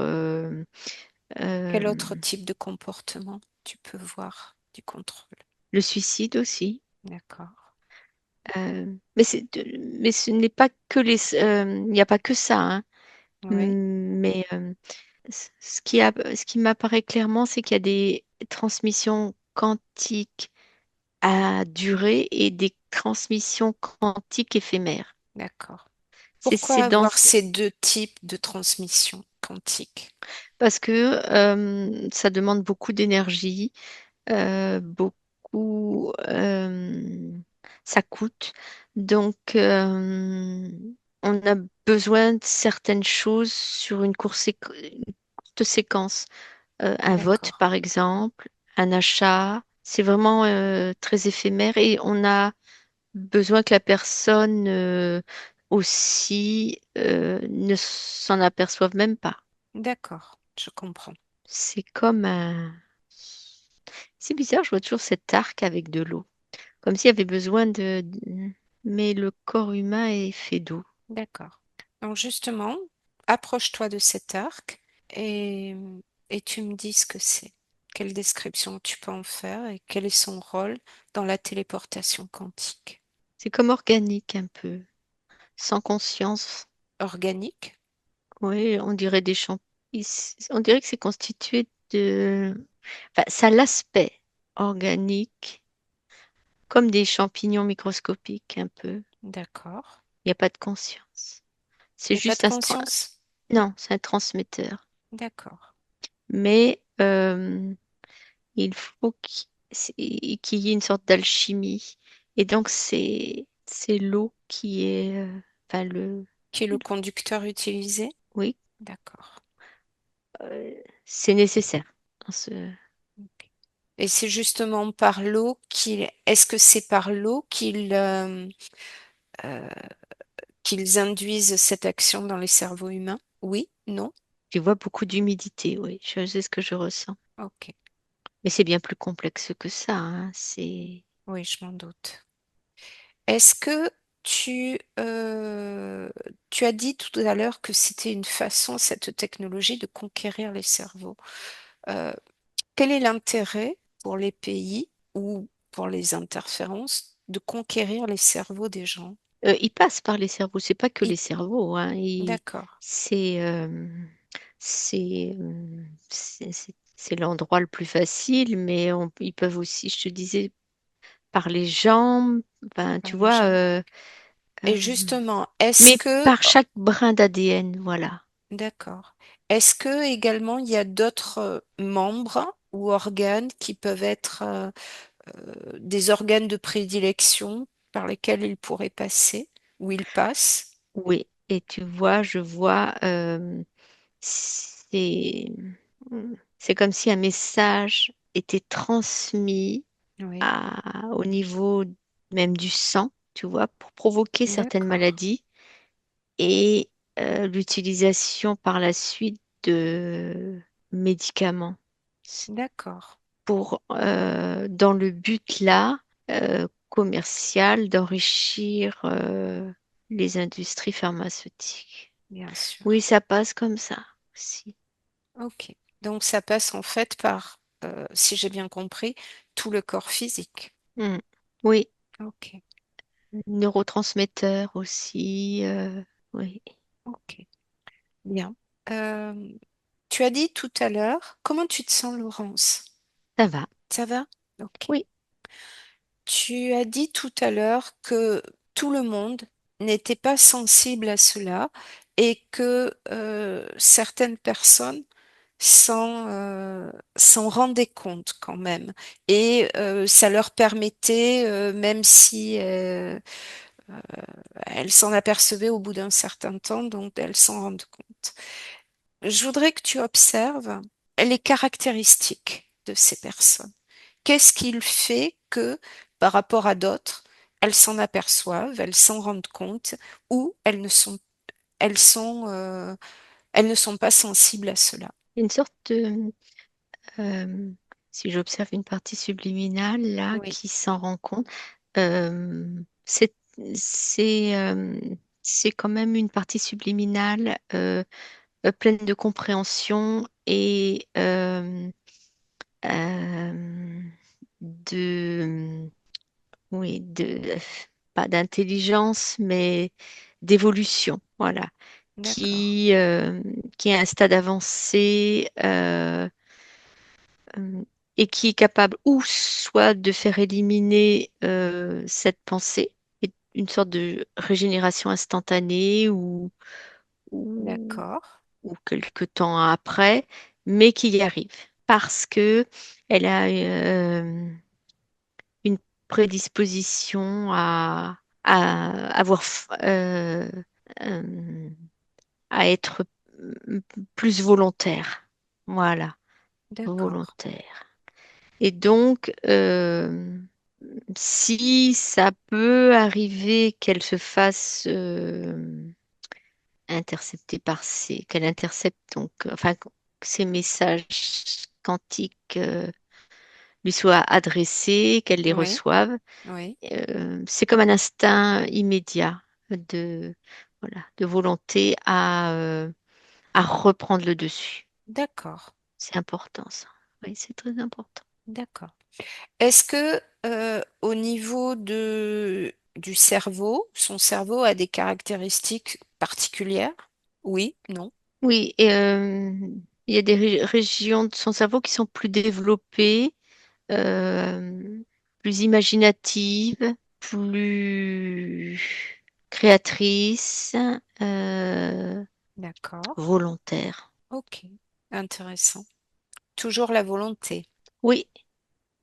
Quel euh, autre type de comportement tu peux voir du contrôle? le suicide aussi. D'accord. Mais ce n'est pas que il n'y a pas que ça, hein. Oui, Mais ce qui m'apparaît clairement, c'est qu'il y a des transmissions quantiques à durée et des transmissions quantiques éphémères. d'accord. C'est Pourquoi dans avoir ces deux types de transmission quantique? parce que ça demande beaucoup d'énergie, beaucoup, ça coûte. Donc, on a besoin de certaines choses sur une courte séquence. Un vote, D'accord. par exemple, un achat, c'est vraiment très éphémère et on a besoin que la personne aussi ne s'en aperçoive même pas. D'accord, je comprends. C'est comme un... C'est bizarre, je vois toujours cet arc avec de l'eau, comme s'il y avait besoin Mais le corps humain est fait d'eau. D'accord. Donc justement, approche-toi de cet arc et, et tu me dis ce que c'est. Quelle description tu peux en faire et quel est son rôle dans la téléportation quantique? C'est comme organique un peu, sans conscience. Organique? Oui, on dirait On dirait que c'est constitué Enfin, ça a l'aspect organique, comme des champignons microscopiques un peu. D'accord. Il n'y a pas de conscience. Il C'est n'y a pas de juste conscience? Non, c'est un transmetteur. D'accord. Mais il faut qu'il... qu'il y ait une sorte d'alchimie. Et donc, c'est l'eau qui est, enfin, Qui est le conducteur utilisé? oui, D'accord. c'est nécessaire dans ce. Ok. Et c'est justement par l'eau est-ce que c'est par l'eau euh, qu'ils induisent cette action dans les cerveaux humains? Oui? Non? Tu vois beaucoup d'humidité, oui, c'est ce que je ressens. Ok. Mais c'est bien plus complexe que ça, hein. Oui, je m'en doute. Est-ce que tu as dit tout à l'heure que c'était une façon, cette technologie, de conquérir les cerveaux? Euh, Quel est l'intérêt pour les pays ou pour les interférences de conquérir les cerveaux des gens? Il passe par les cerveaux, c'est pas que les Il- cerveaux, hein. D'accord, C'est c'est l'endroit le plus facile, mais ils peuvent aussi, je te disais, par les jambes, ben, par tu les vois, gens. euh, Et justement, est-ce mais que, par chaque brin d'ADN, voilà. d'accord, est-ce que également il y a d'autres membres ou organes qui peuvent être des organes de prédilection par lesquels ils pourraient passer, ou ils passent? Oui, et tu vois, je vois, c'est c'est comme si un message était transmis Oui, au niveau même du sang, tu vois, pour provoquer certaines d'accord, maladies et l'utilisation par la suite de médicaments d'accord, pour, dans le but là, commercial, d'enrichir les industries pharmaceutiques. bien Oui, sûr. ça passe comme ça aussi. Ok. Donc ça passe en fait par, si j'ai bien compris, tout le corps physique. Mm. Oui, Ok, neurotransmetteurs aussi. Oui, ok, bien. Euh, Tu as dit tout à l'heure, comment tu te sens, Laurence? ça va. Ça va? Ok. Oui, Tu as dit tout à l'heure que tout le monde n'était pas sensible à cela et que certaines personnes s'en rendaient compte quand même. Et ça leur permettait, même si elles s'en apercevaient au bout d'un certain temps, donc elles s'en rendent compte. Je voudrais que tu observes les caractéristiques de ces personnes. Qu'est-ce qu'il fait que, par rapport à d'autres, elles s'en aperçoivent, elles s'en rendent compte, ou elles sont, elles ne sont pas sensibles à cela. une sorte de, euh, si j'observe une partie subliminale là Oui, qui s'en rend compte, euh, c'est c'est euh, c'est quand même une partie subliminale pleine de compréhension et euh, de oui pas d'intelligence mais d'évolution, voilà, d'accord, qui qui est à un stade avancé. Euh, et qui est capable ou soit de faire éliminer cette pensée, et une sorte de régénération instantanée ou, d'accord, ou quelque temps après, mais qui y arrive parce que elle a une prédisposition à avoir euh, à être plus volontaire. Voilà, d'accord, volontaire. Et donc, si ça peut arriver qu'elle se fasse intercepter par qu'elle intercepte donc, enfin, que ces messages quantiques lui soient adressés, qu'elle les oui, reçoive, oui, c'est comme un instinct immédiat de, voilà, de volonté à reprendre le dessus. d'accord, C'est important, ça. Oui, c'est très important. d'accord. Est-ce que au niveau du cerveau, son cerveau a des caractéristiques particulières? Oui, non, Oui, et il y a des régions de son cerveau qui sont plus développées, euh, plus imaginatives, plus créatrices, d'accord, volontaires. ok, intéressant. Toujours la volonté. Oui,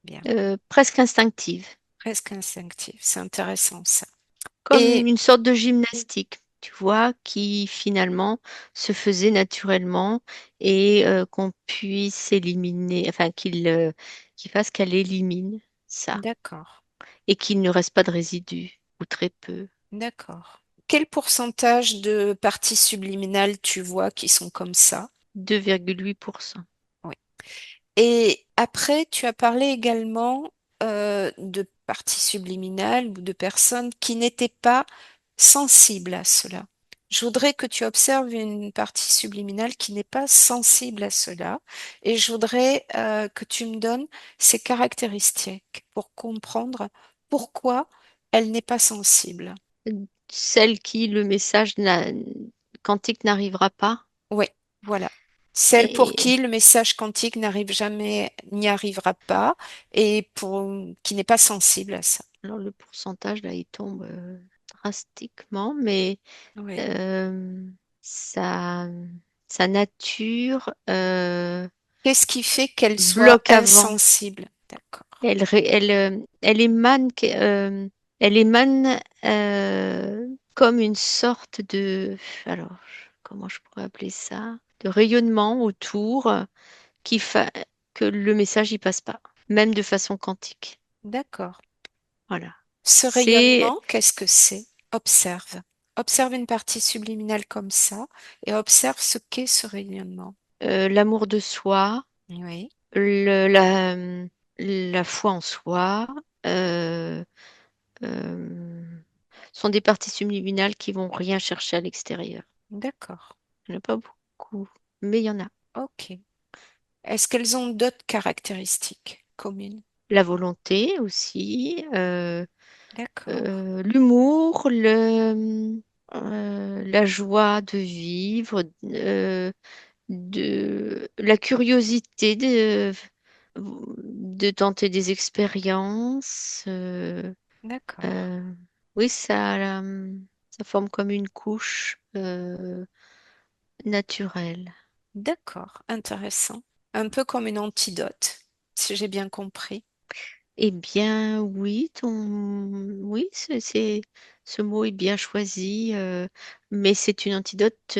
bien. presque instinctive, Presque instinctif. C'est intéressant ça. comme Et une sorte de gymnastique, tu vois, qui finalement se faisait naturellement et qu'on puisse éliminer, enfin qu'il fasse qu'elle élimine ça d'accord, et qu'il ne reste pas de résidus ou très peu. d'accord. Quel pourcentage de parties subliminales tu vois qui sont comme ça? 2,8%. Oui. Et après, tu as parlé également de parties subliminales ou de personnes qui n'étaient pas sensibles à cela. Je voudrais que tu observes une partie subliminale qui n'est pas sensible à cela et je voudrais que tu me donnes ses caractéristiques pour comprendre pourquoi elle n'est pas sensible. Celle qui, le message quantique n'arrivera pas. Oui, voilà. Celle pour qui Et le message quantique n'arrive jamais, n'y arrivera pas et pour qui n'est pas sensible à ça. alors le pourcentage, là, il tombe drastiquement, mais Oui. euh, sa, sa nature Qu'est-ce qui fait qu'elle soit bloque avant. insensible? D'accord. Elle émane, elle émane comme une sorte de, alors, comment je pourrais appeler ça? De rayonnement autour qui fa- que le message y passe pas, même de façon quantique. D'accord. Voilà. Ce C'est rayonnement, qu'est-ce que c'est? Observe. Observe une partie subliminale comme ça et observe ce qu'est ce rayonnement. l'amour de soi, Oui. le- la, la foi en soi, euh, euh, sont des parties subliminales qui vont rien chercher à l'extérieur. D'accord. Il n'y en a pas beaucoup, mais il y en a. OK. Est-ce qu'elles ont d'autres caractéristiques communes? La volonté aussi, D'accord. l'humour, la joie de vivre, la curiosité de tenter des expériences. D'accord. Euh, oui, ça forme comme une couche naturelle. D'accord. Intéressant. Un peu comme une antidote, si j'ai bien compris. Eh bien, oui, oui, ce mot est bien choisi, mais c'est une antidote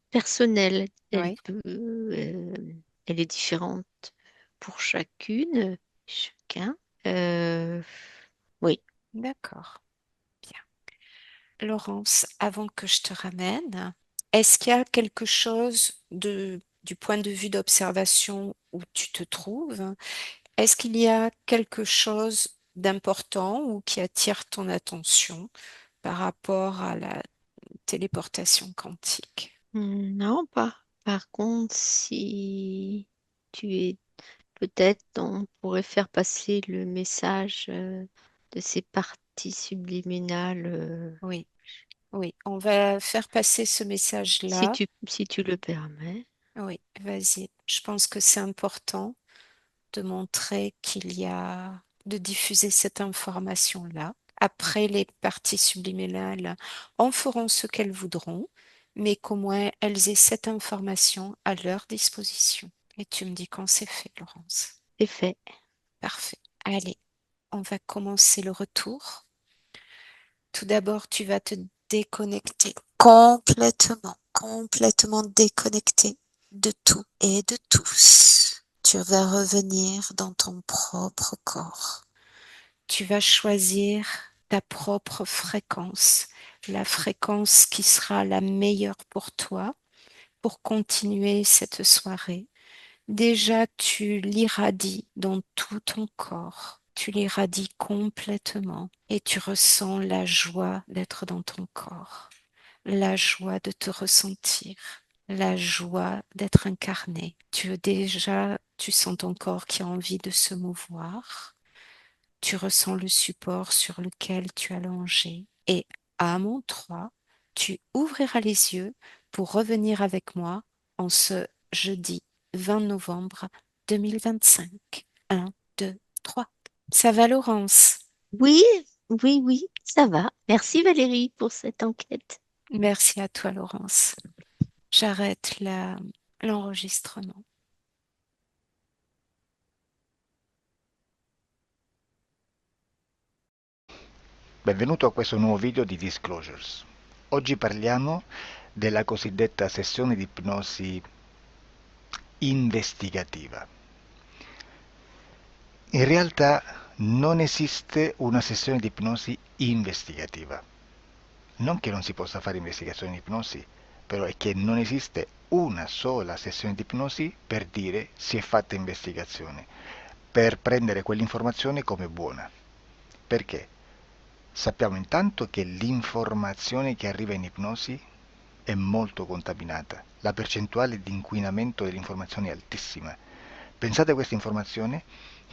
personnelle. Oui. Elle est différente pour chacune, chacun. Euh, oui, D'accord. Bien. Laurence, avant que je te ramène, est-ce qu'il y a quelque chose du point de vue d'observation où tu te trouves? Est-ce qu'il y a quelque chose d'important ou qui attire ton attention par rapport à la téléportation quantique? non, pas. Par contre, si tu es peut-être, on pourrait faire passer le message de ces parties subliminales. Oui, oui, on va faire passer ce message-là. Si tu le permets. Oui, vas-y. Je pense que c'est important de montrer qu'il y a, de diffuser cette information-là. Après, les parties subliminales en feront ce qu'elles voudront, mais qu'au moins elles aient cette information à leur disposition. Et tu me dis quand c'est fait, Laurence. C'est fait. Parfait. Allez, on va commencer le retour. Tout d'abord, tu vas te déconnecter complètement, complètement déconnecté de tout et de tous. Tu vas revenir dans ton propre corps. Tu vas choisir ta propre fréquence, la fréquence qui sera la meilleure pour toi pour continuer cette soirée. Déjà, tu l'irradies dans tout ton corps. Tu l'irradies complètement et tu ressens la joie d'être dans ton corps, la joie de te ressentir, la joie d'être incarné. Tu sens ton corps qui a envie de se mouvoir. Tu ressens le support sur lequel tu as allongé et à mon 3, tu ouvriras les yeux pour revenir avec moi en ce jeudi 20 novembre 2025. 1, 2, 3. Ça va, Laurence? Oui, oui, ça va. Merci Valérie pour cette enquête. Merci à toi, Laurence. J'arrête l'enregistrement. Benvenuto a questo nuovo video di Disclosures. Oggi parliamo della cosiddetta sessione di ipnosi investigativa. In realtà non esiste una sessione di ipnosi investigativa. Non che non si possa fare investigazione di ipnosi, però è che non esiste una sola sessione di ipnosi per dire si è fatta investigazione, per prendere quell'informazione come buona. Perché? Sappiamo intanto che l'informazione che arriva in ipnosi è molto contaminata. La percentuale di inquinamento dell'informazione è altissima. Pensate a questa informazione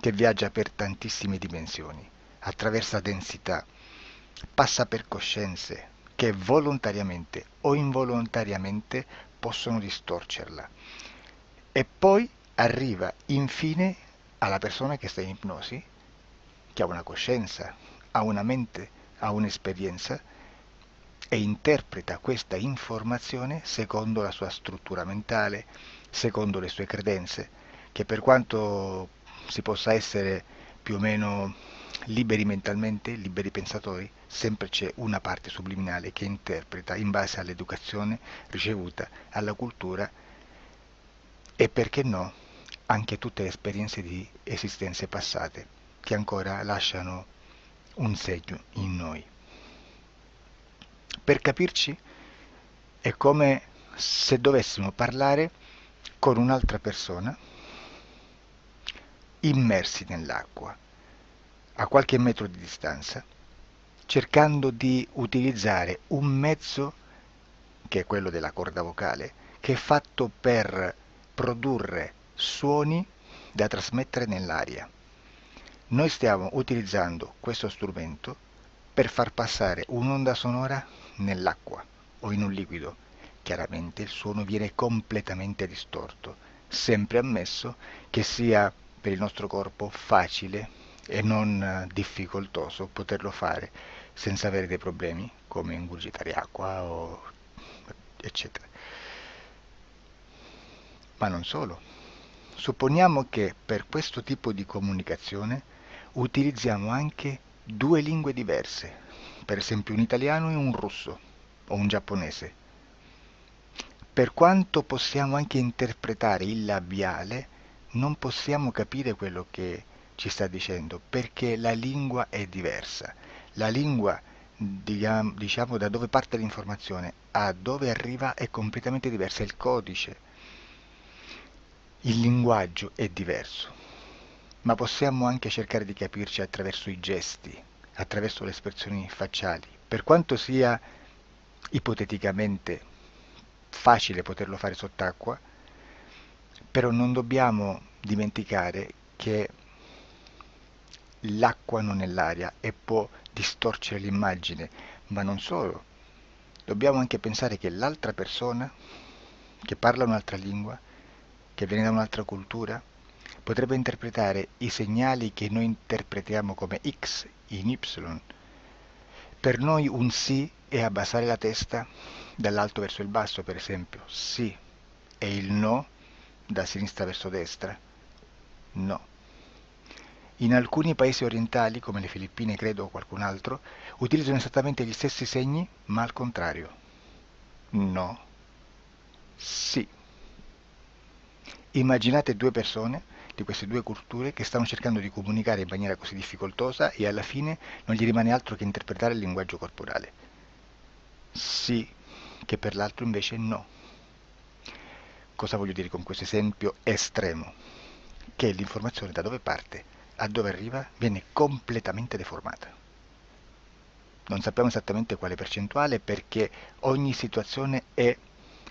che viaggia per tantissime dimensioni, attraversa densità, passa per coscienze che volontariamente o involontariamente possono distorcerla. E poi arriva infine alla persona che sta in ipnosi, che ha una coscienza, ha una mente, ha un'esperienza e interpreta questa informazione secondo la sua struttura mentale, secondo le sue credenze, che per quanto si possa essere più o meno liberi mentalmente, liberi pensatori, sempre c'è una parte subliminale che interpreta in base all'educazione ricevuta, alla cultura e perché no, anche tutte le esperienze di esistenze passate che ancora lasciano un segno in noi. Per capirci, è come se dovessimo parlare con un'altra persona immersi nell'acqua, a qualche metro di distanza, cercando di utilizzare un mezzo, che è quello della corda vocale, che è fatto per produrre suoni da trasmettere nell'aria. Noi stiamo utilizzando questo strumento per far passare un'onda sonora nell'acqua o in un liquido. Chiaramente il suono viene completamente distorto, sempre ammesso che sia per il nostro corpo facile e non difficoltoso poterlo fare senza avere dei problemi come ingurgitare acqua o eccetera. Ma non solo. Supponiamo che per questo tipo di comunicazione utilizziamo anche due lingue diverse, per esempio un italiano e un russo o un giapponese. Per quanto possiamo anche interpretare il labiale, non possiamo capire quello che ci sta dicendo, perché la lingua è diversa. La lingua, diciamo, da dove parte l'informazione a dove arriva è completamente diversa, il codice, il linguaggio è diverso. Ma possiamo anche cercare di capirci attraverso i gesti, attraverso le espressioni facciali. Per quanto sia ipoteticamente facile poterlo fare sott'acqua, però non dobbiamo dimenticare che l'acqua non è l'aria e può distorcere l'immagine, ma non solo. Dobbiamo anche pensare che l'altra persona, che parla un'altra lingua, che viene da un'altra cultura, potrebbe interpretare i segnali che noi interpretiamo come X in Y. Per noi un sì è abbassare la testa dall'alto verso il basso, per esempio, sì, e il no da sinistra verso destra, no. In alcuni paesi orientali, come le Filippine credo o qualcun altro, utilizzano esattamente gli stessi segni, ma al contrario. No, sì. Immaginate due persone di queste due culture che stanno cercando di comunicare in maniera così difficoltosa e alla fine non gli rimane altro che interpretare il linguaggio corporale. Sì, che per l'altro invece no. Cosa voglio dire con questo esempio estremo? Che l'informazione da dove parte a dove arriva viene completamente deformata. Non sappiamo esattamente quale percentuale perché ogni situazione è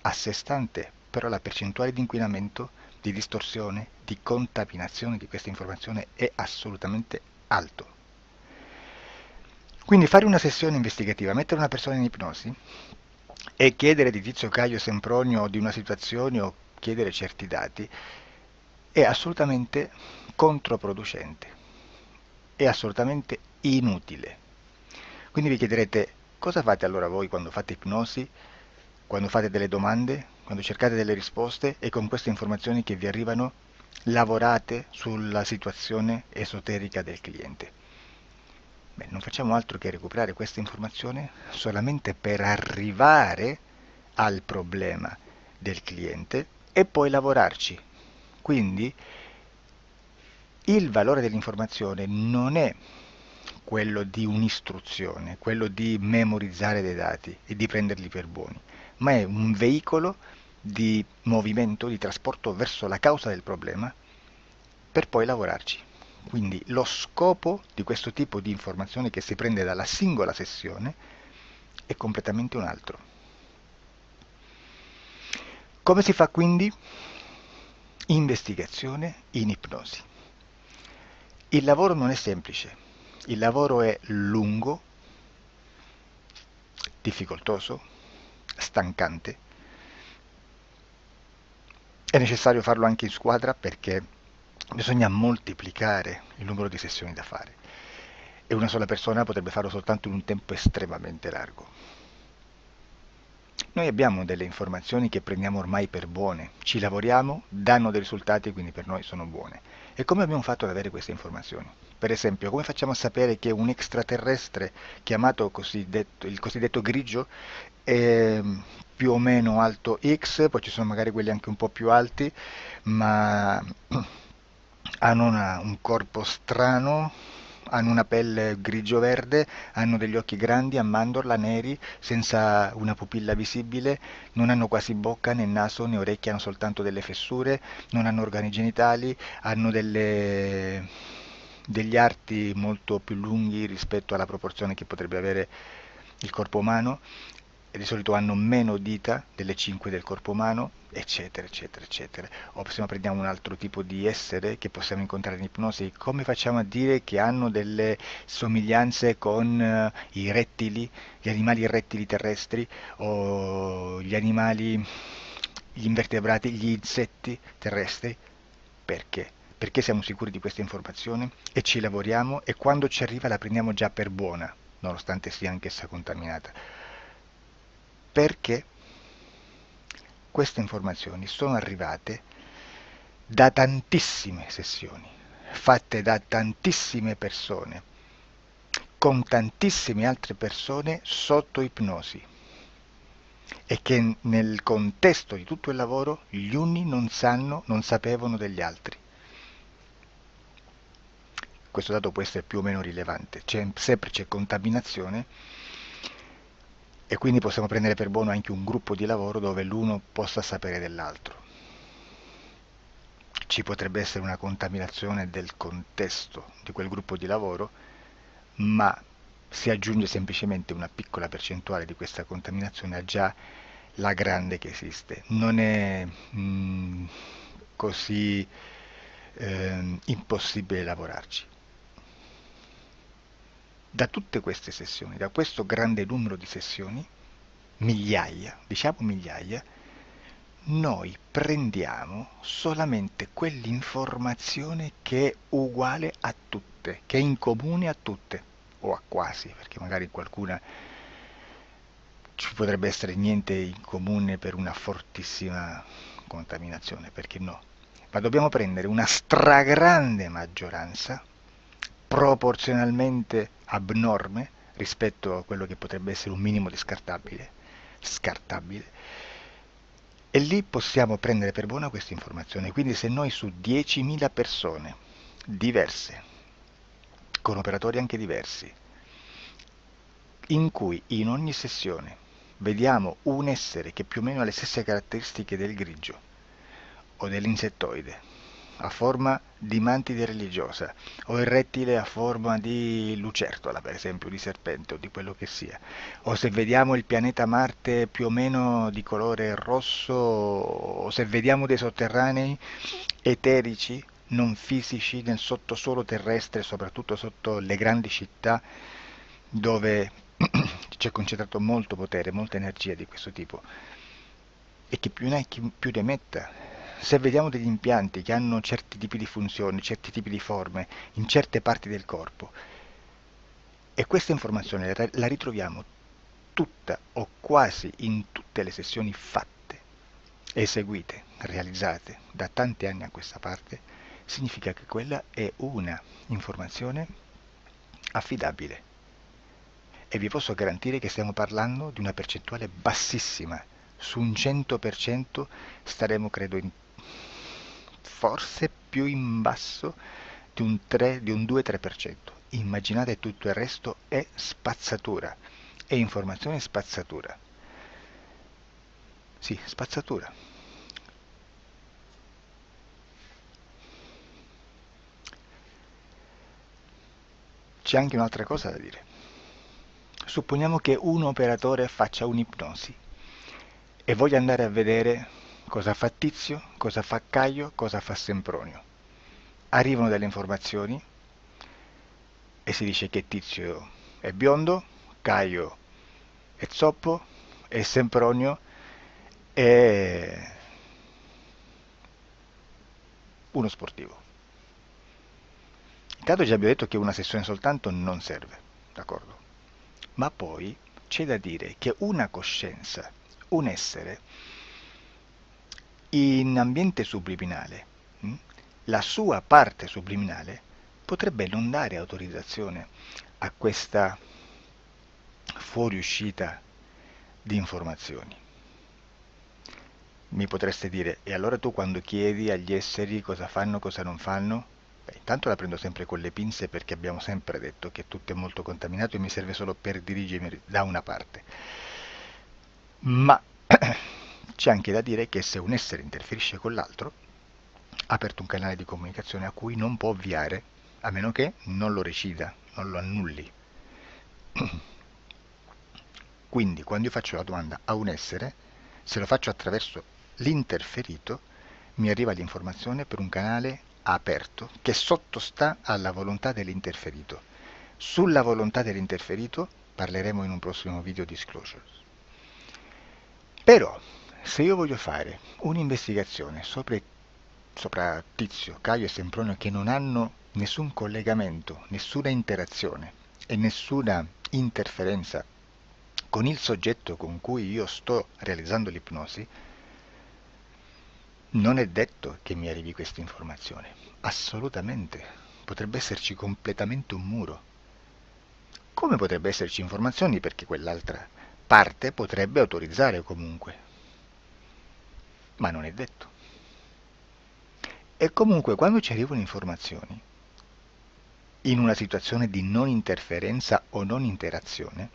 a sé stante, però la percentuale di inquinamento, di distorsione, di contaminazione di questa informazione è assolutamente alto. Quindi fare una sessione investigativa, mettere una persona in ipnosi e chiedere di Tizio Caio Sempronio di una situazione o chiedere certi dati è assolutamente controproducente, è assolutamente inutile. Quindi vi chiederete cosa fate allora voi quando fate ipnosi, quando fate delle domande, quando cercate delle risposte e con queste informazioni che vi arrivano lavorate sulla situazione esoterica del cliente. Beh, non facciamo altro che recuperare questa informazione solamente per arrivare al problema del cliente e poi lavorarci. Quindi il valore dell'informazione non è quello di un'istruzione, quello di memorizzare dei dati e di prenderli per buoni, ma è un veicolo di movimento, di trasporto verso la causa del problema per poi lavorarci. Quindi lo scopo di questo tipo di informazione che si prende dalla singola sessione è completamente un altro. Come si fa quindi? Investigazione in ipnosi. Il lavoro non è semplice, il lavoro è lungo, difficoltoso, stancante. È necessario farlo anche in squadra perché bisogna moltiplicare il numero di sessioni da fare e una sola persona potrebbe farlo soltanto in un tempo estremamente largo. Noi abbiamo delle informazioni che prendiamo ormai per buone, ci lavoriamo, danno dei risultati e quindi per noi sono buone. E come abbiamo fatto ad avere queste informazioni? Per esempio, come facciamo a sapere che un extraterrestre chiamato il cosiddetto grigio è più o meno alto X, poi ci sono magari quelli anche un po' più alti, ma hanno un corpo strano, hanno una pelle grigio-verde, hanno degli occhi grandi a mandorla, neri, senza una pupilla visibile, non hanno quasi bocca né naso né orecchie, hanno soltanto delle fessure, non hanno organi genitali, hanno degli arti molto più lunghi rispetto alla proporzione che potrebbe avere il corpo umano e di solito hanno meno dita delle 5 del corpo umano, eccetera, eccetera, eccetera. O se no prendiamo un altro tipo di essere che possiamo incontrare in ipnosi, come facciamo a dire che hanno delle somiglianze con i rettili, gli animali rettili terrestri o gli invertebrati, gli insetti terrestri? Perché? Perché siamo sicuri di questa informazione e ci lavoriamo e quando ci arriva la prendiamo già per buona, nonostante sia anch'essa contaminata. Perché queste informazioni sono arrivate da tantissime sessioni, fatte da tantissime persone, con tantissime altre persone sotto ipnosi e che nel contesto di tutto il lavoro gli uni non sapevano degli altri. Questo dato può essere più o meno rilevante, sempre c'è contaminazione e quindi possiamo prendere per buono anche un gruppo di lavoro dove l'uno possa sapere dell'altro. Ci potrebbe essere una contaminazione del contesto di quel gruppo di lavoro, ma si aggiunge semplicemente una piccola percentuale di questa contaminazione a già la grande che esiste. Non è così impossibile lavorarci. Da tutte queste sessioni, da questo grande numero di sessioni, migliaia, diciamo migliaia, noi prendiamo solamente quell'informazione che è uguale a tutte, che è in comune a tutte, o a quasi, perché magari qualcuna ci potrebbe essere niente in comune per una fortissima contaminazione, perché no? Ma dobbiamo prendere una stragrande maggioranza, proporzionalmente abnorme rispetto a quello che potrebbe essere un minimo di scartabile, e lì possiamo prendere per buona questa informazione. Quindi se noi su 10.000 persone diverse, con operatori anche diversi, in cui in ogni sessione vediamo un essere che più o meno ha le stesse caratteristiche del grigio o dell'insettoide, a forma di mantide religiosa, o il rettile a forma di lucertola, per esempio, di serpente o di quello che sia, o se vediamo il pianeta Marte più o meno di colore rosso, o se vediamo dei sotterranei eterici, non fisici, nel sottosuolo terrestre, soprattutto sotto le grandi città, dove c'è concentrato molto potere, molta energia di questo tipo, e chi più ne ha chi più ne metta. Se vediamo degli impianti che hanno certi tipi di funzioni, certi tipi di forme in certe parti del corpo, e questa informazione la ritroviamo tutta o quasi in tutte le sessioni fatte, eseguite, realizzate da tanti anni a questa parte, significa che quella è una informazione affidabile, e vi posso garantire che stiamo parlando di una percentuale bassissima. Su un 100% staremo, credo, forse più in basso di un 2-3%. Immaginate tutto il resto è spazzatura, è informazione spazzatura. Sì, spazzatura. C'è anche un'altra cosa da dire. Supponiamo che un operatore faccia un'ipnosi e voglia andare a vedere cosa fa Tizio, cosa fa Caio, cosa fa Sempronio. Arrivano delle informazioni e si dice che Tizio è biondo, Caio è zoppo e Sempronio è uno sportivo. Intanto già abbiamo detto che una sessione soltanto non serve, d'accordo? Ma poi c'è da dire che una coscienza, un essere, in ambiente subliminale, la sua parte subliminale potrebbe non dare autorizzazione a questa fuoriuscita di informazioni. Mi potreste dire, e allora tu quando chiedi agli esseri cosa fanno, cosa non fanno? Beh, intanto la prendo sempre con le pinze perché abbiamo sempre detto che tutto è molto contaminato e mi serve solo per dirigermi da una parte. Ma c'è anche da dire che se un essere interferisce con l'altro, ha aperto un canale di comunicazione a cui non può ovviare, a meno che non lo recida, non lo annulli. Quindi quando io faccio la domanda a un essere, se lo faccio attraverso l'interferito, mi arriva l'informazione per un canale aperto che sottostà alla volontà dell'interferito. Sulla volontà dell'interferito parleremo in un prossimo video disclosures. Però, se io voglio fare un'investigazione sopra Tizio, Caio e Sempronio che non hanno nessun collegamento, nessuna interazione e nessuna interferenza con il soggetto con cui io sto realizzando l'ipnosi, non è detto che mi arrivi questa informazione. Assolutamente. Potrebbe esserci completamente un muro. Come potrebbe esserci informazioni perché quell'altra parte potrebbe autorizzare comunque. Ma non è detto. E comunque quando ci arrivano informazioni, in una situazione di non interferenza o non interazione,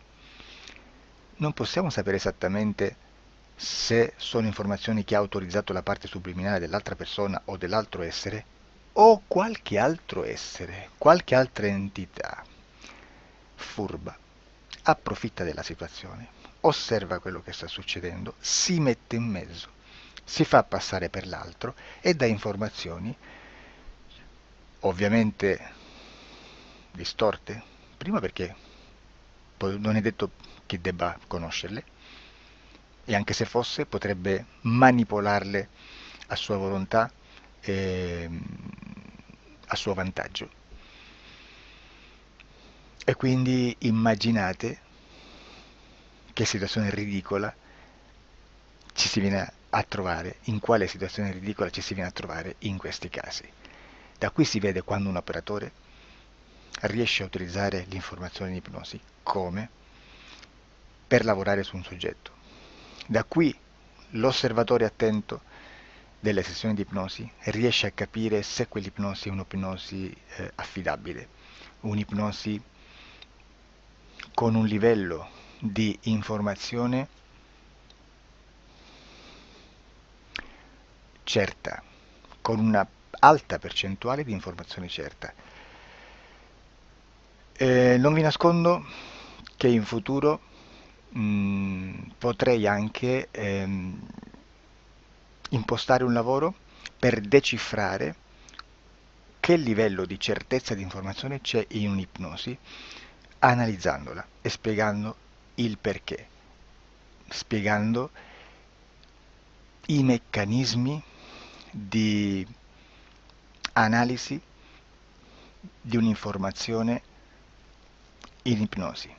non possiamo sapere esattamente se sono informazioni che ha autorizzato la parte subliminale dell'altra persona o dell'altro essere o qualche altro essere, qualche altra entità furba, approfitta della situazione, osserva quello che sta succedendo, si mette in mezzo, si fa passare per l'altro e dà informazioni ovviamente distorte, prima perché non è detto che debba conoscerle, e anche se fosse potrebbe manipolarle a sua volontà e a suo vantaggio. E quindi immaginate che situazione ridicola ci si viene a trovare, in quale situazione ridicola ci si viene a trovare in questi casi. Da qui si vede quando un operatore riesce a utilizzare l'informazione in ipnosi come per lavorare su un soggetto. Da qui l'osservatore attento delle sessioni di ipnosi riesce a capire se quell'ipnosi è un'ipnosi affidabile, un'ipnosi con un livello di informazione certa, con una alta percentuale di informazione certa. Non vi nascondo che in futuro potrei anche impostare un lavoro per decifrare che livello di certezza di informazione c'è in un'ipnosi, analizzandola e spiegando il perché, spiegando i meccanismi di analisi di un'informazione in ipnosi,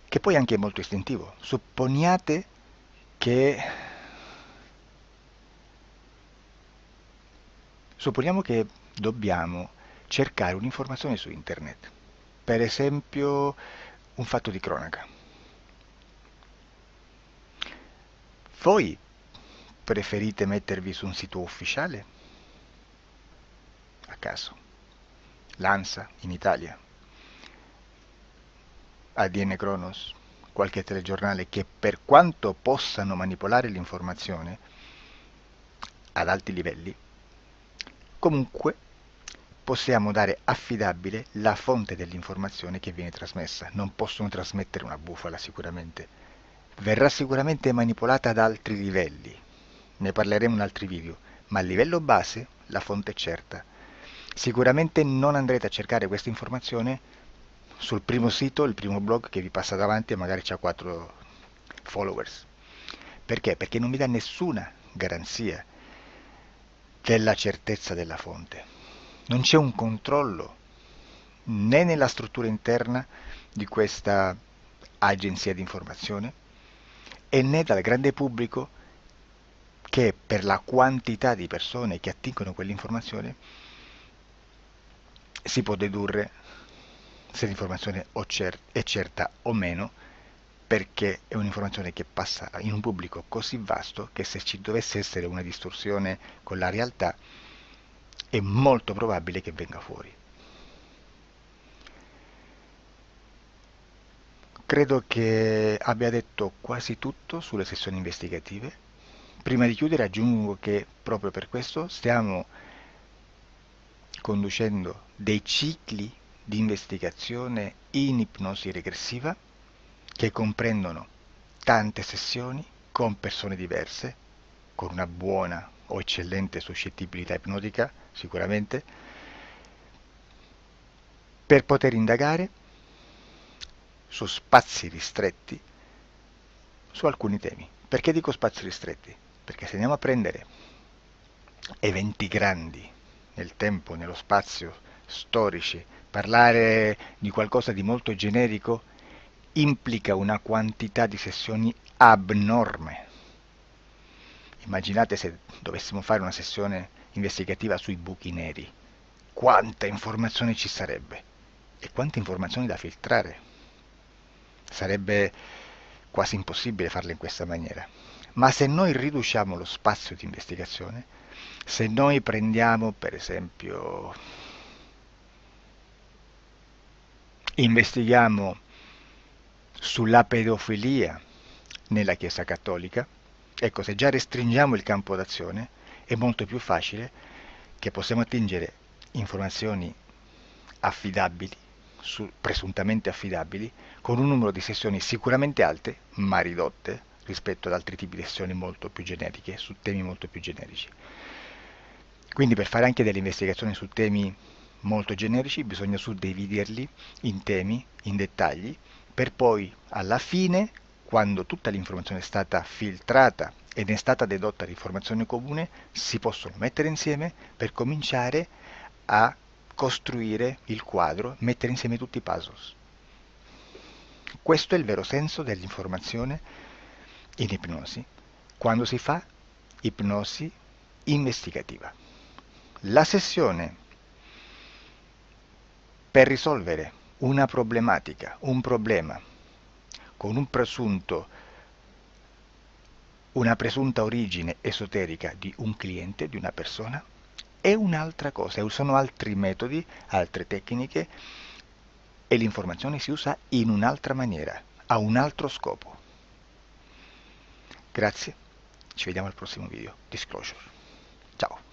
che poi anche è molto istintivo. Supponiamo che dobbiamo cercare un'informazione su internet. per esempio un fatto di cronaca. Voi preferite mettervi su un sito ufficiale? A caso. L'ANSA in Italia, ADN Kronos, qualche telegiornale che per quanto possano manipolare l'informazione ad alti livelli, comunque possiamo dare affidabile la fonte dell'informazione che viene trasmessa. Non possono trasmettere una bufala sicuramente. Verrà sicuramente manipolata ad altri livelli. Ne parleremo in altri video, ma a livello base la fonte è certa. Sicuramente non andrete a cercare questa informazione sul primo sito, il primo blog che vi passa davanti e magari c'ha 4 followers. Perché? Perché non vi dà nessuna garanzia della certezza della fonte. Non c'è un controllo né nella struttura interna di questa agenzia di informazione e né dal grande pubblico che per la quantità di persone che attingono quell'informazione si può dedurre se l'informazione è certa o meno, perché è un'informazione che passa in un pubblico così vasto che se ci dovesse essere una distorsione con la realtà è molto probabile che venga fuori. Credo che abbia detto quasi tutto sulle sessioni investigative. Prima di chiudere aggiungo che proprio per questo stiamo conducendo dei cicli di investigazione in ipnosi regressiva che comprendono tante sessioni con persone diverse, con una buona o eccellente suscettibilità ipnotica sicuramente, per poter indagare su spazi ristretti su alcuni temi. Perché dico spazi ristretti? Perché se andiamo a prendere eventi grandi nel tempo, nello spazio, storici, parlare di qualcosa di molto generico implica una quantità di sessioni abnorme. Immaginate se dovessimo fare una sessione investigativa sui buchi neri, quanta informazione ci sarebbe e quante informazioni da filtrare. Sarebbe quasi impossibile farlo in questa maniera. Ma se noi riduciamo lo spazio di investigazione, se noi prendiamo per esempio, investighiamo sulla pedofilia nella Chiesa Cattolica, ecco, se già restringiamo il campo d'azione è molto più facile che possiamo attingere informazioni affidabili, presuntamente affidabili, con un numero di sessioni sicuramente alte, ma ridotte rispetto ad altri tipi di sessioni molto più generiche, su temi molto più generici. Quindi per fare anche delle investigazioni su temi molto generici bisogna suddividerli in temi, in dettagli, per poi alla fine, quando tutta l'informazione è stata filtrata ed è stata dedotta di informazione comune, si possono mettere insieme per cominciare a costruire il quadro, mettere insieme tutti i puzzle. Questo è il vero senso dell'informazione in ipnosi, quando si fa ipnosi investigativa. La sessione per risolvere una problematica, un problema, con una presunta origine esoterica di un cliente, di una persona, è un'altra cosa, sono altri metodi, altre tecniche e l'informazione si usa in un'altra maniera, ha un altro scopo. Grazie, ci vediamo al prossimo video. Disclosure. Ciao.